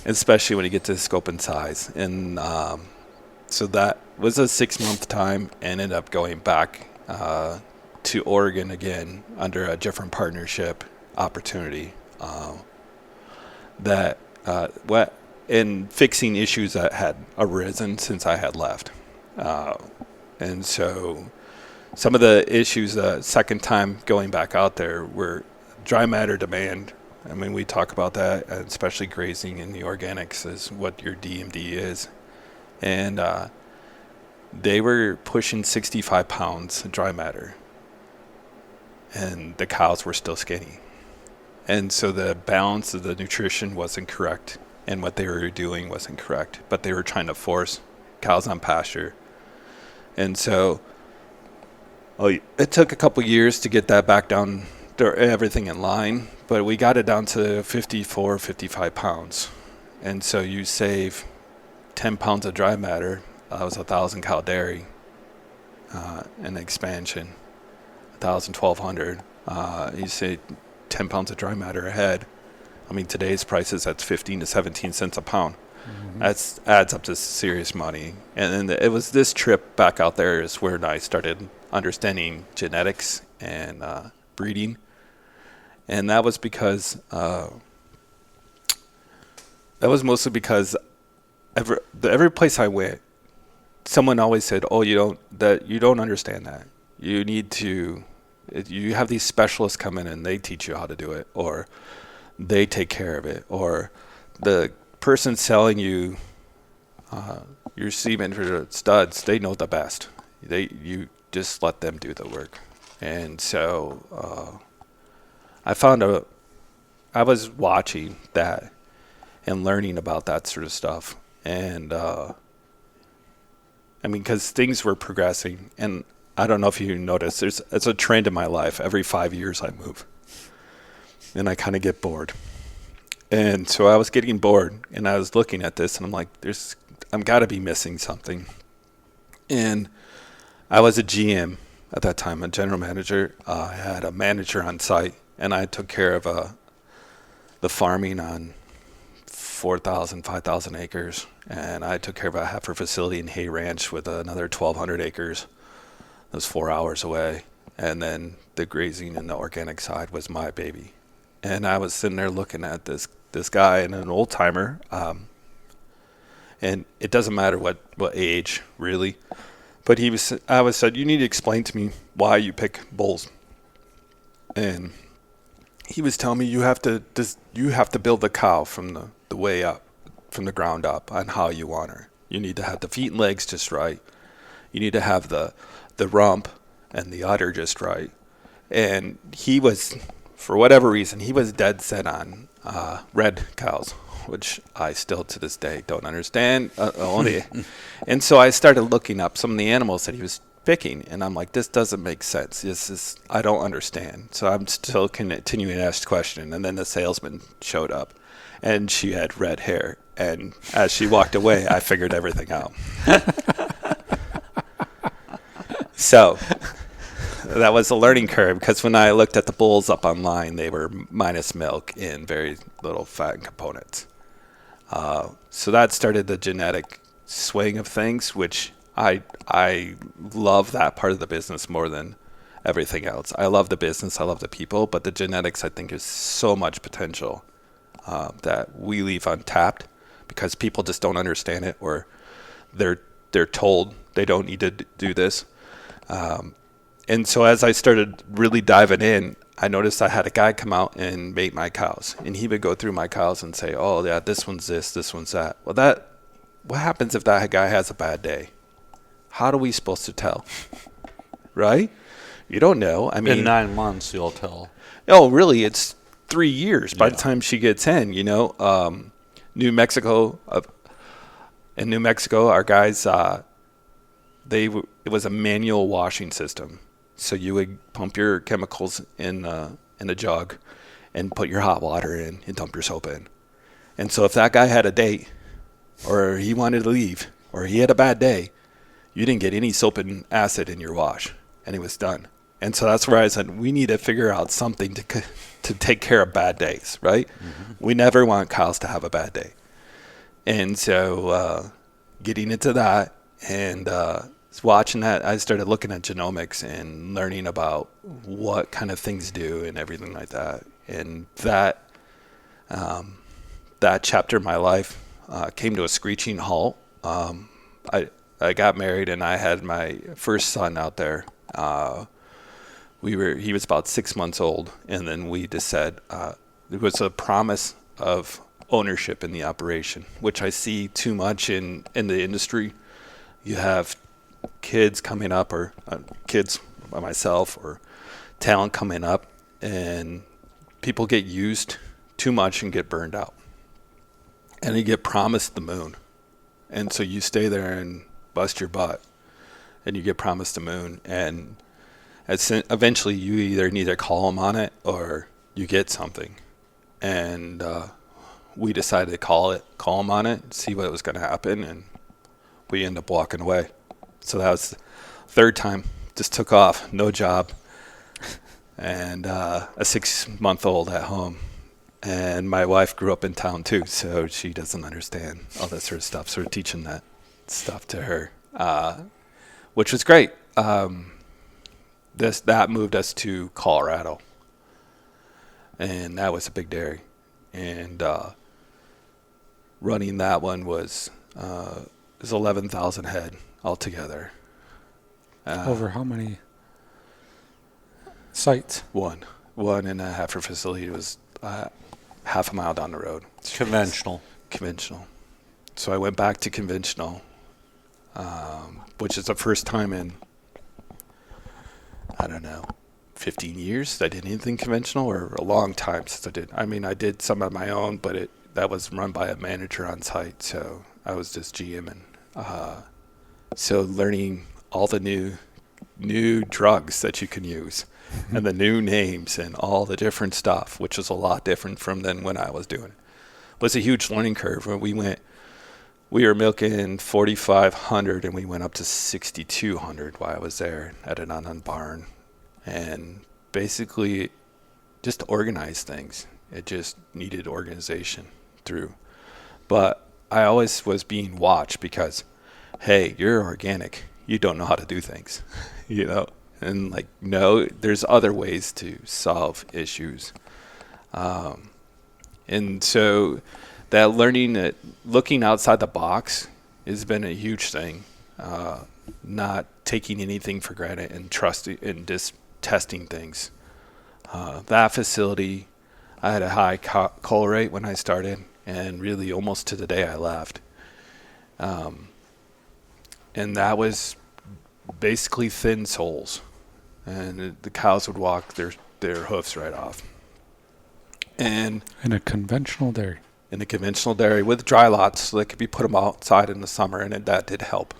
especially when you get to scope and size. And so that was a 6-month time, and ended up going back to Oregon again under a different partnership opportunity in fixing issues that had arisen since I had left. And so some of the issues the second time going back out there were dry matter demand. I mean, we talk about that, especially grazing in the organics is what your DMD is. And they were pushing 65 pounds of dry matter, and the cows were still skinny. And so the balance of the nutrition wasn't correct, and what they were doing wasn't correct, but they were trying to force cows on pasture. And so it took a couple years to get that back down, everything in line, but we got it down to 54, 55 pounds. And so you save 10 pounds of dry matter. That was 1,000 cow dairy, an expansion, 1,000, 1,200. You say 10 pounds of dry matter a head. I mean, today's prices, that's 15 to 17 cents a pound. That adds up to serious money. And then it was this trip back out there is where I started understanding genetics and breeding. And that was because mostly because every place I went, someone always said, "Oh, you don't understand that. You need to. You have these specialists come in and they teach you how to do it, or they take care of it, or the person selling you your semen for the studs, they know the best. You just let them do the work." And so I was watching that and learning about that sort of stuff. And I mean, because things were progressing, and I don't know if you noticed, it's a trend in my life. Every 5 years I move, and I kind of get bored. And so I was getting bored, and I was looking at this, and I'm like, I'm got to be missing something. And I was a GM at that time, a general manager. I had a manager on site, and I took care of the farming on 4,000, 5,000 acres, and I took care of a heifer facility in Hay Ranch with another 1,200 acres. It was 4 hours away, and then the grazing and the organic side was my baby. And I was sitting there looking at this guy and an old timer, and it doesn't matter what age really, but I was said, you need to explain to me why you pick bulls. And he was telling me you have to build the cow from the way up, from the ground up, on how you want her. You need to have the feet and legs just right. You need to have the rump and the udder just right. And he was, for whatever reason, he was dead set on red cows, which I still to this day don't understand. And so I started looking up some of the animals that he was picking, and I'm like, this doesn't make sense. I don't understand. So I'm still continuing to ask the question, and then the salesman showed up, and she had red hair. And as she walked away, I figured everything out. So that was a learning curve, because when I looked at the bulls up online, they were minus milk and very little fat and components. So that started the genetic swing of things, which I love that part of the business more than everything else. I love the business, I love the people, but the genetics, I think, is so much potential that we leave untapped because people just don't understand it, or they're told they don't need to do this. And so as I started really diving in, I noticed I had a guy come out and mate my cows, and he would go through my cows and say, oh yeah, this one's this one's that. Well, what happens if that guy has a bad day? How are we supposed to tell? Right? You don't know. I mean, in 9 months, you'll tell. Oh, really? It's 3 years by the time she gets in, New Mexico, in New Mexico, our guys, it was a manual washing system. So you would pump your chemicals in a jug and put your hot water in and dump your soap in. And so if that guy had a date, or he wanted to leave, or he had a bad day, you didn't get any soap and acid in your wash, and it was done. And so that's where I said, we need to figure out something to take care of bad days, right? Mm-hmm. We never want cows to have a bad day. And so getting into that and watching that, I started looking at genomics and learning about what kind of things do and everything like that. And that chapter of my life came to a screeching halt. I got married and I had my first son out there. He was about 6 months old, and then we just said there was a promise of ownership in the operation, which I see too much in the industry. You have kids coming up, or kids by myself, or talent coming up, and people get used too much and get burned out. And you get promised the moon. And so you stay there and bust your butt, and you get promised the moon, and eventually you either need to call them on it or you get something. And we decided to call them on it, see what was going to happen, and we ended up walking away. So that was the third time. Just took off, no job, and a 6-month-old at home. And my wife grew up in town too, so she doesn't understand all that sort of stuff. So we're teaching that stuff to her, which was great. That moved us to Colorado, and that was a big dairy. And running that one was 11,000 head altogether. Over how many sites? One and a half facility. It was half a mile down the road. Conventional. So I went back to conventional, which is the first time in, 15 years that I did anything conventional, or a long time since I did. I mean, I did some of my own, but that was run by a manager on site, so I was just GMing. So learning all the new drugs that you can use, and the new names and all the different stuff, which was a lot different from than when I was doing it. It was a huge learning curve. When we went we were milking 4,500 and we went up to 6,200 while I was there at an on barn. And basically just organize things. It just needed organization through. But I always was being watched because, hey, you're organic. You don't know how to do things, you know? And like, no, there's other ways to solve issues. And so that learning, that looking outside the box has been a huge thing. Not taking anything for granted and trusting and just testing things. That facility, I had a high call rate when I started, and really almost to the day I left. And that was basically thin soles, and the cows would walk their hoofs right off. And In a conventional dairy. in the conventional dairy with dry lots, so they could be put them outside in the summer, and that did help.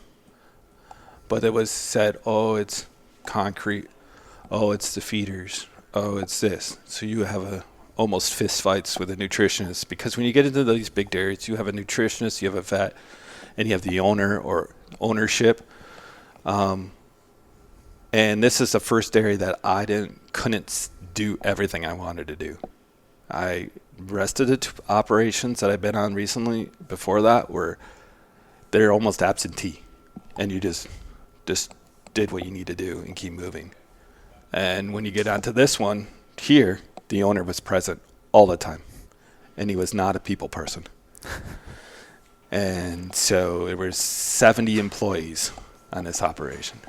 But it was said, oh, it's concrete, oh, it's the feeders, oh, it's this. So you have almost fist fights with a nutritionist, because when you get into these big dairies, you have a nutritionist, you have a vet, and you have the owner or ownership. And this is the first dairy that I couldn't do everything I wanted to do. Rest of the operations that I've been on recently before that they're almost absentee, and you just did what you need to do and keep moving. And when you get onto this one here, the owner was present all the time, and he was not a people person. And so there were 70 employees on this operation.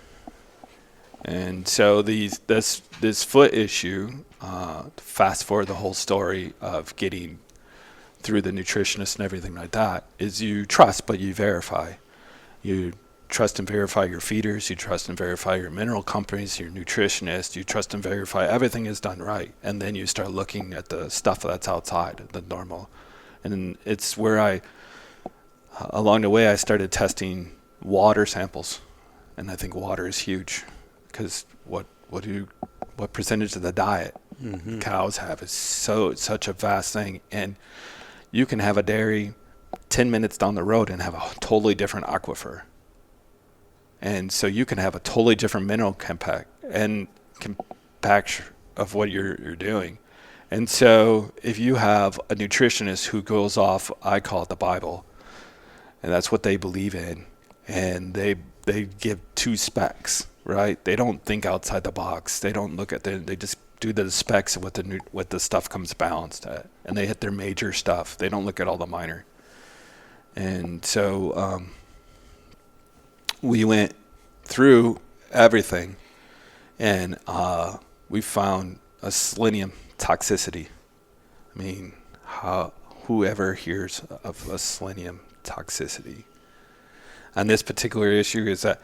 And so this foot issue, fast forward the whole story of getting through the nutritionist and everything like that, is you trust, but you verify. You trust and verify your feeders, you trust and verify your mineral companies, your nutritionist, you trust and verify everything is done right. And then you start looking at the stuff that's outside, the normal. And it's where along the way, I started testing water samples. And I think water is huge, because what percentage of the diet cows have is such a vast thing. And you can have a dairy 10 minutes down the road and have a totally different aquifer. And so you can have a totally different mineral compact of what you're doing. And so if you have a nutritionist who goes off, I call it the Bible, and that's what they believe in, and they give 2 specs, right? They don't think outside the box. They don't look at they just do the specs of what the stuff comes balanced at, and they hit their major stuff. They don't look at all the minor. And so we went through everything, and we found a selenium toxicity. I mean, whoever hears of a selenium toxicity? And this particular issue is that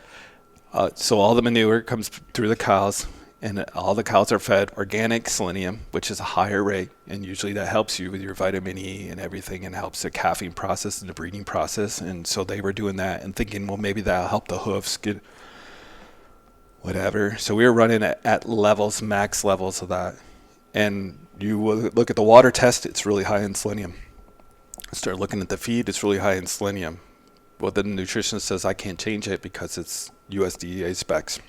so all the manure comes through the cows, and all the cows are fed organic selenium, which is a higher rate, and usually that helps you with your vitamin E and everything, and helps the calving process and the breeding process. And so they were doing that and thinking, well, maybe that'll help the hoofs get whatever. So we were running at levels, max levels of that. And you look at the water test, it's really high in selenium. Start looking at the feed, it's really high in selenium. Well, the nutritionist says, I can't change it because it's USDA specs.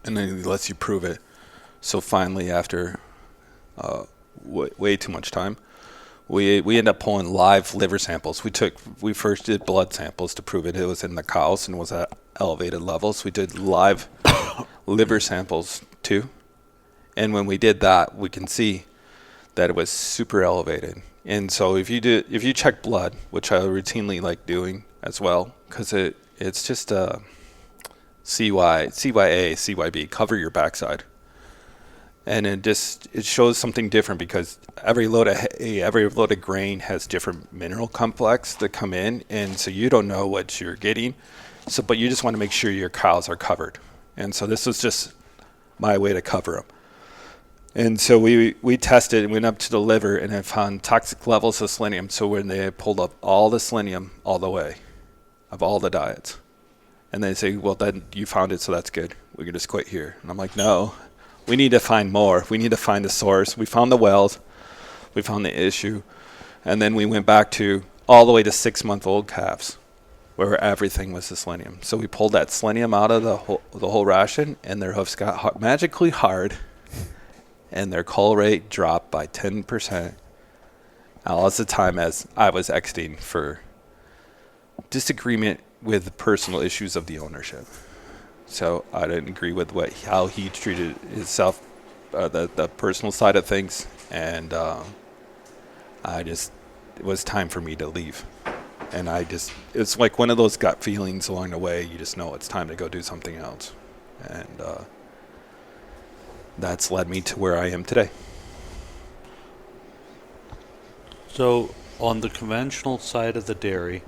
And then he lets you prove it. So finally, after way too much time, we end up pulling live liver samples. We first did blood samples to prove it was in the cows and was at elevated levels. We did live liver samples too. And when we did that, we can see that it was super elevated. And so if you check blood, which I routinely like doing as well, because it's just CYA, CYB, cover your backside. And it shows something different, because every load of grain has different mineral complex that come in, and so you don't know what you're getting. So, but you just want to make sure your cows are covered. And so this was just my way to cover them. And so we tested and went up to the liver, and I found toxic levels of selenium. So when they pulled up all the selenium all the way of all the diets, and they say, well, then you found it, so that's good. We can just quit here. And I'm like, no, we need to find more. We need to find the source. We found the wells. We found the issue. And then we went back to all the way to 6-month-old calves, where everything was the selenium. So we pulled that selenium out of the whole ration, and their hoofs got magically hard, and their cull rate dropped by 10%. All at the time as I was exiting for disagreement with personal issues of the ownership. So I didn't agree with how he treated himself, the personal side of things, and it was time for me to leave. And it's like one of those gut feelings along the way. You just know it's time to go do something else. And that's led me to where I am today. So on the conventional side of the dairy,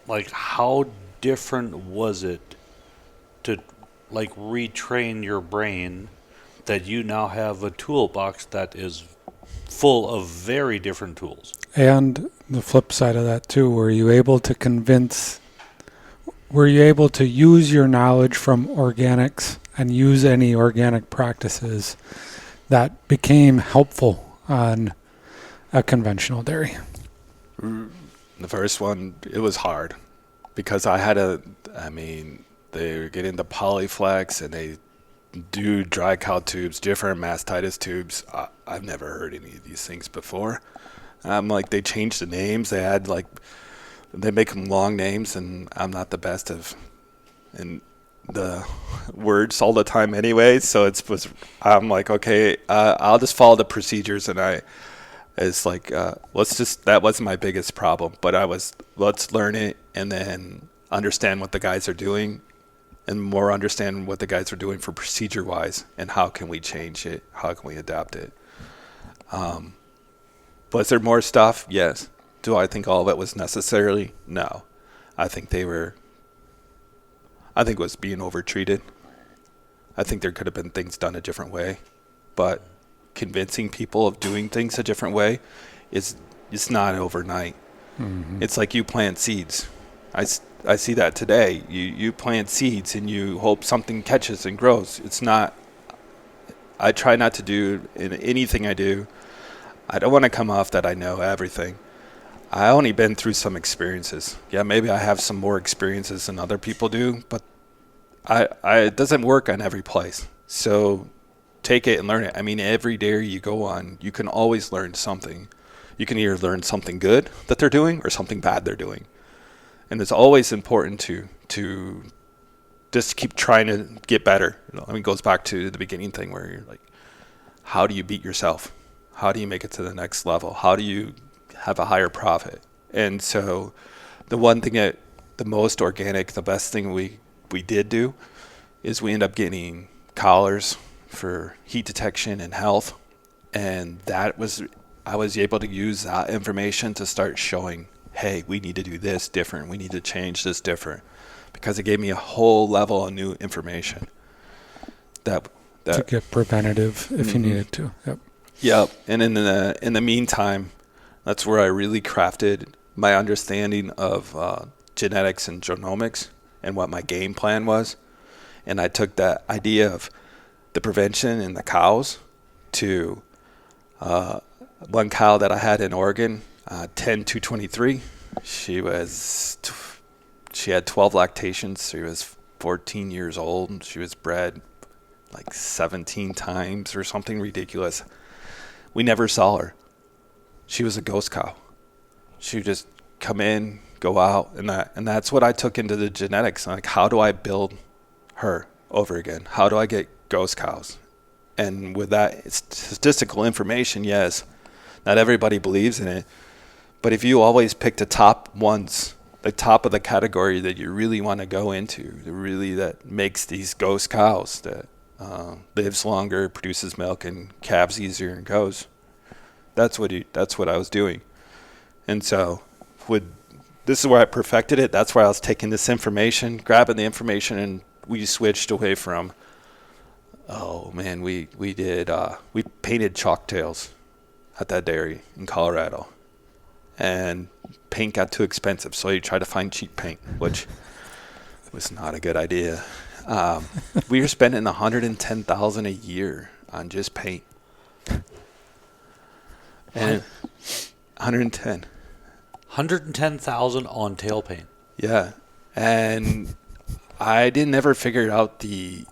like how different was it to like retrain your brain that you now have a toolbox that is full of very different tools? And the flip side of that too, were you able to use your knowledge from organics and use any organic practices that became helpful on a conventional dairy? The first one, it was hard because they get into Polyflex and they do dry cow tubes, different mastitis tubes. I've never heard any of these things before. They changed the names. They make them long names, and I'm not the best in the words all the time anyway. So I'm like, okay, I'll just follow the procedures, and that wasn't my biggest problem. But let's learn it and then understand what the guys are doing, and more understand what the guys are doing for procedure wise, and how can we change it? How can we adapt it? Was there more stuff? Yes. Do I think all of it was necessarily? No. I think it was being overtreated. I think there could have been things done a different way, but convincing people of doing things a different way it's not overnight. Mm-hmm. It's like you plant seeds. I see that today. You plant seeds and you hope something catches and grows. It's not. I try not to do in anything I do. I don't want to come off that I know everything. I only been through some experiences. Yeah, maybe I have some more experiences than other people do, but it doesn't work on every place. So take it and learn it. I mean, every dairy you go on, you can always learn something. You can either learn something good that they're doing or something bad they're doing. And it's always important to just keep trying to get better. It goes back to the beginning thing where you're like, how do you beat yourself? How do you make it to the next level? How do you have a higher profit? And so the one thing that the most organic, the best thing we did do is we end up getting collars for heat detection and health. And I was able to use that information to start showing, hey, we need to do this different. We need to change this different, because it gave me a whole level of new information that to get preventative if you needed to. Yep. Yep. And in the meantime, that's where I really crafted my understanding of genetics and genomics and what my game plan was. And I took that idea of the prevention in the cows to one cow that I had in Oregon, 10223. She had 12 lactations. She was 14 years old. She was bred like 17 times or something ridiculous. We never saw her. She was a ghost cow. She would just come in, go out, and that's what I took into the genetics. Like, how do I build her over again? How do I get ghost cows? And with that statistical information, yes, not everybody believes in it, but if you always pick the top ones, the top of the category that you really want to go into, that makes these ghost cows that lives longer, produces milk, and calves easier and goes. That's what I was doing. And so this is where I perfected it. That's where I was taking this information, grabbing the information, and we switched away from, we painted chalktails at that dairy in Colorado. And paint got too expensive, so you try to find cheap paint, which was not a good idea. We were spending $110,000 a year on just paint. And 110. 110,000 on tail pain. Yeah, and I didn't ever figure out the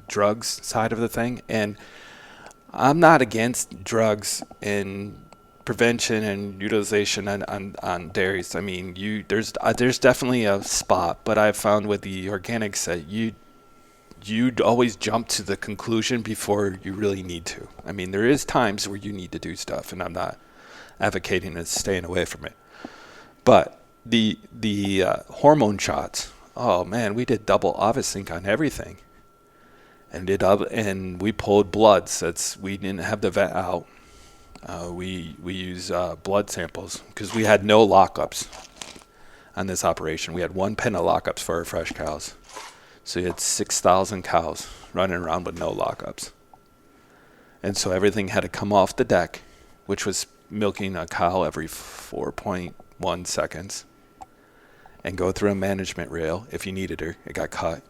drugs side of the thing, and I'm not against drugs and prevention and utilization on dairies. I mean, there's definitely a spot, but I've found with the organics that you'd always jump to the conclusion before you really need to. I mean, there is times where you need to do stuff, and I'm not advocating and staying away from it. But the hormone shots, oh man, we did double Ovasync on everything, and we pulled bloods. We didn't have the vet out. We use blood samples because we had no lockups on this operation. We had one pen of lockups for our fresh cows, so you had 6,000 cows running around with no lockups, and so everything had to come off the deck, which was milking a cow every 4.1 seconds, and go through a management rail if you needed her. It got cut,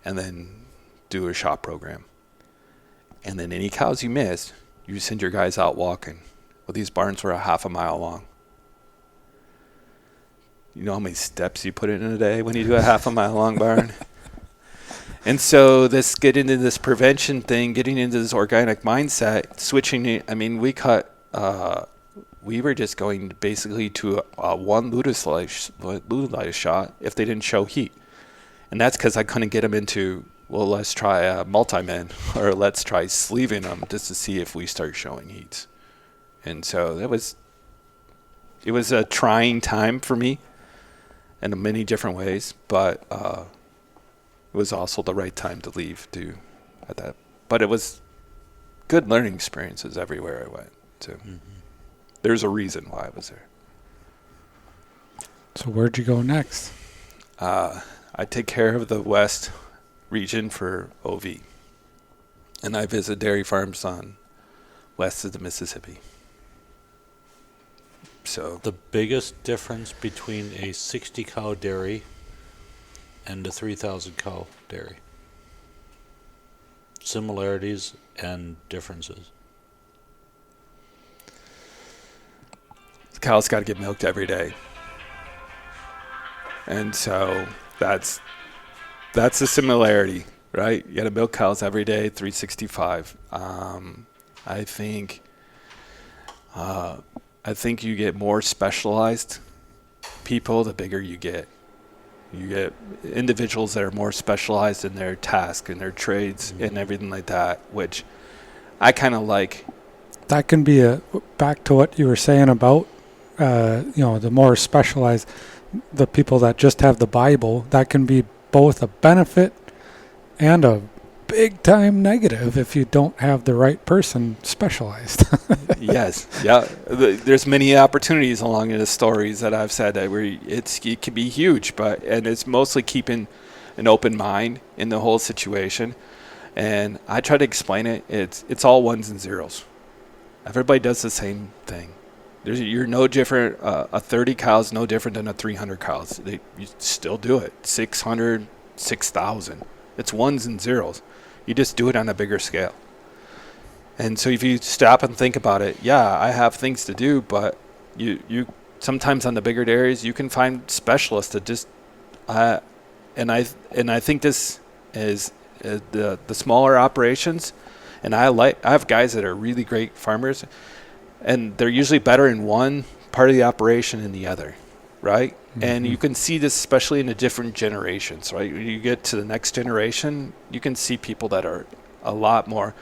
and then do a shot program. And then any cows you missed, you send your guys out walking. Well, these barns were a half a mile long. You know how many steps you put in a day when you do a half a mile long barn? And so getting into this prevention thing, getting into this organic mindset, switching it, I mean, we were just going basically to one Lutetize shot if they didn't show heat. And that's because I couldn't get them into, well, let's try multi-min, or let's try sleeving them just to see if we start showing heats. And so it was a trying time for me in many different ways, but it was also the right time to leave at that. But it was good learning experiences everywhere I went. So there's a reason why I was there. So where'd you go next? I take care of the West region for OV, and I visit dairy farms on west of the Mississippi. So the biggest difference between a 60 cow dairy and a 3,000 cow dairy. Similarities and differences. The cow's got to get milked every day. And so that's the similarity, right? You got to milk cows every day, 365. I think you get more specialized people the bigger you get. You get individuals that are more specialized in their task and their trades and everything like that, which I kind of like. That can be back to what you were saying about, the more specialized, the people that just have the Bible. That can be both a benefit and a big time negative if you don't have the right person specialized. Yes. Yeah. There's many opportunities along in the stories that I've said that where it can be huge, and it's mostly keeping an open mind in the whole situation. And I try to explain it. It's all ones and zeros. Everybody does the same thing. You're no different. A 30 cows no different than a 300 cows. You still do it. 600, 6,000. It's ones and zeros. You just do it on a bigger scale. And so if you stop and think about it, yeah, I have things to do, but you sometimes on the bigger dairies you can find specialists that just and I think this is the smaller operations, and I have guys that are really great farmers, and they're usually better in one part of the operation than the other, right? Mm-hmm. And you can see this especially in the different generations, right? When you get to the next generation, you can see people that are a lot more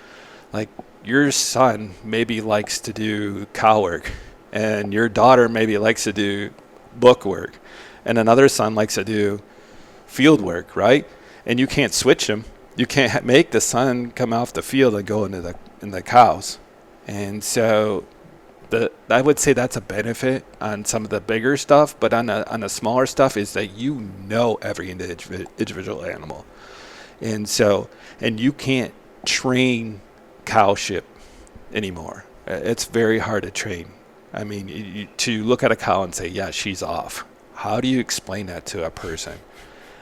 like your son maybe likes to do cow work, and your daughter maybe likes to do book work, and another son likes to do field work, right? And you can't switch them. You can't make the son come off the field and go into the cows. And so I would say that's a benefit on some of the bigger stuff, but on the smaller stuff is that every individual animal. And so, and you can't train cowship anymore. It's very hard to train. I mean, to look at a cow and say, yeah, she's off. How do you explain that to a person?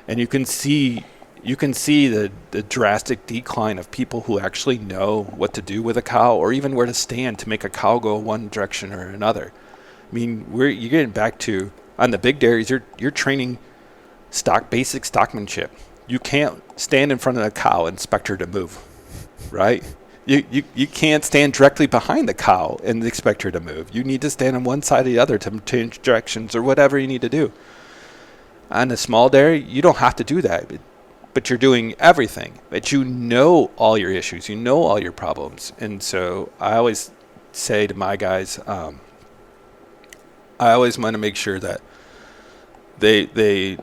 And you can see the drastic decline of people who actually know what to do with a cow, or even where to stand to make a cow go one direction or another. I mean, you're getting back to, on the big dairies, you're training basic stockmanship. You can't stand in front of a cow and expect her to move, right? You can't stand directly behind the cow and expect her to move. You need to stand on one side or the other to change directions or whatever you need to do. On a small dairy, you don't have to do that, but you're doing everything. But you know all your issues, you know all your problems. And so I always say to my guys, I always want to make sure that they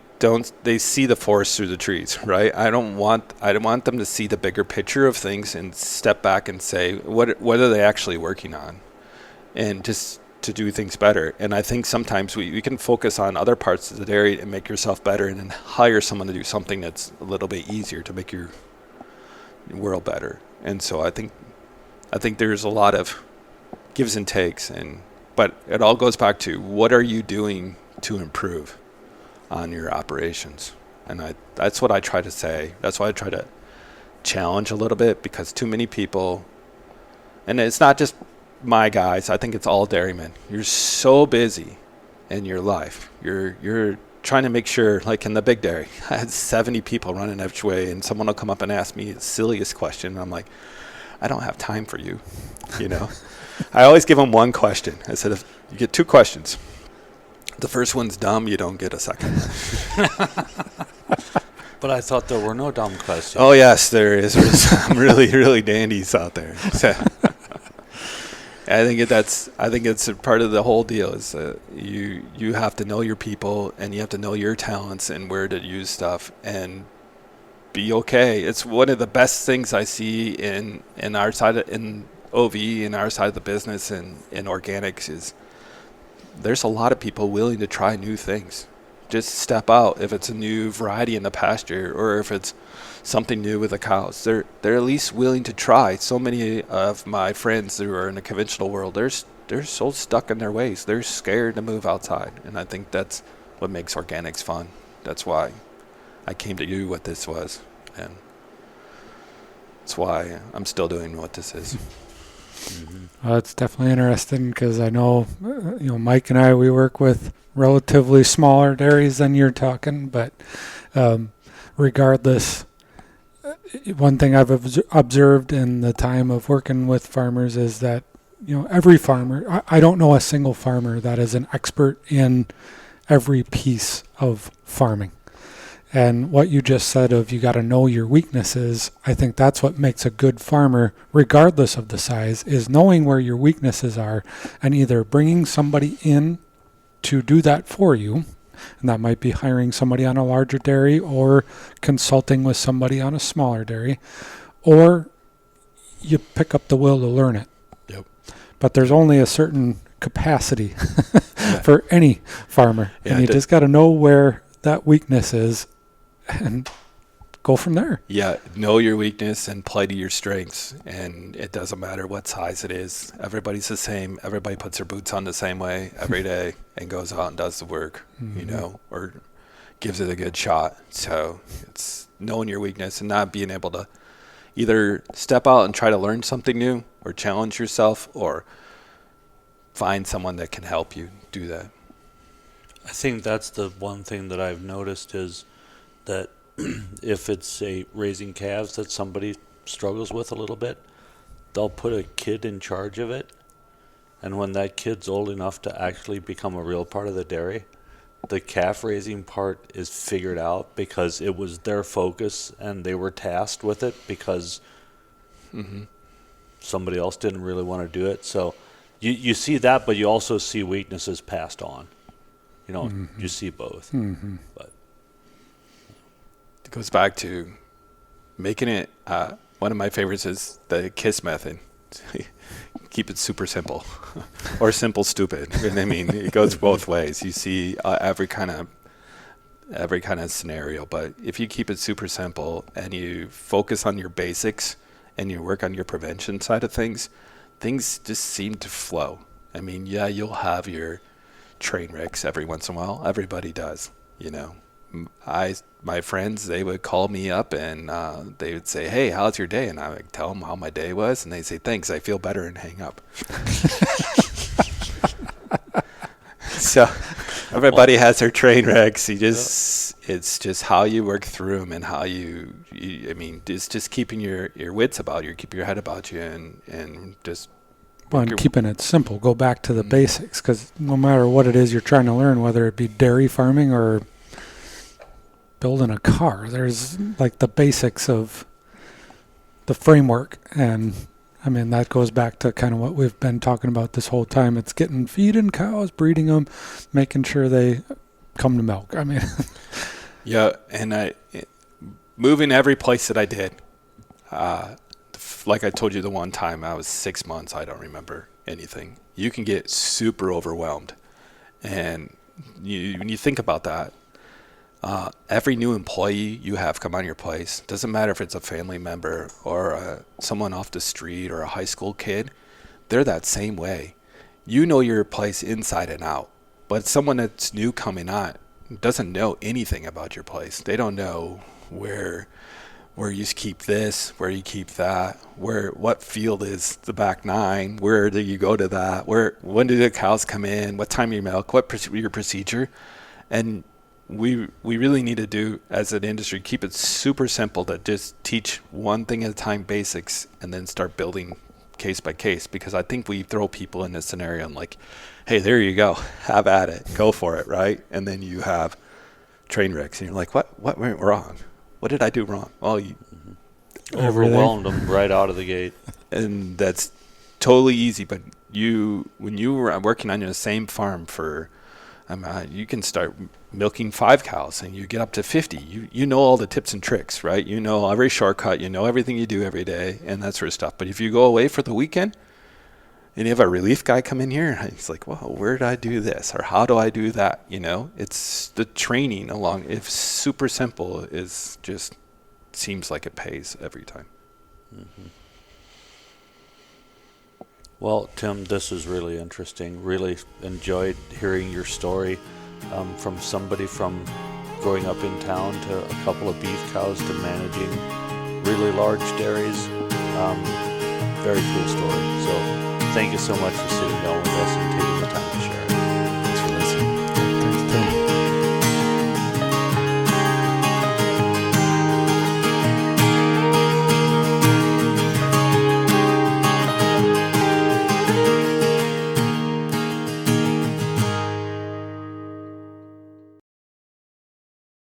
see the forest through the trees, right? I don't want them to see the bigger picture of things and step back and say, what are they actually working on? And just to do things better. And I think sometimes we can focus on other parts of the dairy and make yourself better, and then hire someone to do something that's a little bit easier to make your world better. And so I think there's a lot of gives and takes, but it all goes back to, what are you doing to improve on your operations? And that's what I try to say. That's why I try to challenge a little bit, because too many people, and it's not just my guys, I think it's all dairymen. You're so busy in your life. You're trying to make sure, like in the big dairy, I had 70 people running each way, and someone will come up and ask me the silliest question, and I'm like, I don't have time for you, you know. I always give them one question. I said, if you get 2 questions, the first one's dumb, you don't get a second. But I thought there were no dumb questions. Oh yes, there is. There's some really, really dandies out there. So I think it's a part of the whole deal is you have to know your people, and you have to know your talents and where to use stuff and be okay. It's one of the best things I see in our side in OV, in our side of the business, and in organics, is there's a lot of people willing to try new things. Just step out. If it's a new variety in the pasture, or if it's something new with the cows, they're at least willing to try. So many of my friends who are in the conventional world, they're so stuck in their ways. They're scared to move outside, and I think that's what makes organics fun. That's why I came to do what this was, and that's why I'm still doing what this is. Mm-hmm. Well, it's definitely interesting, because I know, Mike and I, we work with relatively smaller dairies than you're talking, but regardless, one thing I've observed in the time of working with farmers is that, every farmer, I don't know a single farmer that is an expert in every piece of farming. And what you just said of you got to know your weaknesses, I think that's what makes a good farmer, regardless of the size, is knowing where your weaknesses are and either bringing somebody in to do that for you, and that might be hiring somebody on a larger dairy or consulting with somebody on a smaller dairy, or you pick up the will to learn it. Yep. But there's only a certain capacity for any farmer, Yeah, and you just got to know where that weakness is and go from there. Yeah, know your weakness and play to your strengths, and it doesn't matter what size it is. Everybody's the same. Everybody puts their boots on the same way every day and goes out and does the work, or gives it a good shot. So it's knowing your weakness and not being able to either step out and try to learn something new or challenge yourself, or find someone that can help you do that. I think that's the one thing that I've noticed is that if it's raising calves that somebody struggles with a little bit, they'll put a kid in charge of it. And when that kid's old enough to actually become a real part of the dairy, the calf raising part is figured out because it was their focus and they were tasked with it because somebody else didn't really want to do it. So you see that, but you also see weaknesses passed on. You see both. But it goes back to making it, one of my favorites is the KISS method. Keep it super simple or simple stupid. And I mean, it goes both ways. You see every kind of scenario, but if you keep it super simple and you focus on your basics and you work on your prevention side of things just seem to flow. I mean, yeah, you'll have your train wrecks every once in a while. Everybody does, my friends, they would call me up and they would say, "Hey, how's your day?" And I would tell them how my day was, and they say, "Thanks, I feel better," and hang up. So everybody has their train wrecks. It's just how you work through them and how you I mean, it's just keeping your wits about you, keep your head about you, and just. Well, and keeping it simple. Go back to the basics, because no matter what it is you're trying to learn, whether it be dairy farming or building a car, there's like the basics of the framework. And I mean, that goes back to kind of what we've been talking about this whole time. It's feeding cows, breeding them, making sure they come to milk. I mean, yeah. And moving every place that I did, like I told you the one time, I was 6 months. I don't remember anything. You can get super overwhelmed. And when you think about that, every new employee you have come on your place, doesn't matter if it's a family member or someone off the street or a high school kid, they're that same way. You know your place inside and out, but someone that's new coming on doesn't know anything about your place. They don't know where you keep this, where you keep that, what field is the back nine, where do you go to that, when do the cows come in, what time you milk, what your procedure. And we really need to do, as an industry, keep it super simple, to just teach one thing at a time, basics, and then start building case by case. Because I think we throw people in this scenario and like, hey, there you go, have at it, go for it, right? And then you have train wrecks and you're like, what went wrong? What did I do wrong? Well, you overwhelmed them right out of the gate. And that's totally easy. But when you were working on the same farm for, you can start milking 5 cows and you get up to 50. You know all the tips and tricks, right? You know every shortcut. You know everything you do every day and that sort of stuff. But if you go away for the weekend and you have a relief guy come in here, he's like, well, where did I do this? Or how do I do that? You know, it's the training along. If super simple, is just seems like it pays every time. Mm-hmm. Well, Tim, this is really interesting. Really enjoyed hearing your story from somebody from growing up in town to a couple of beef cows to managing really large dairies. Very cool story. So thank you so much for sitting down with us and taking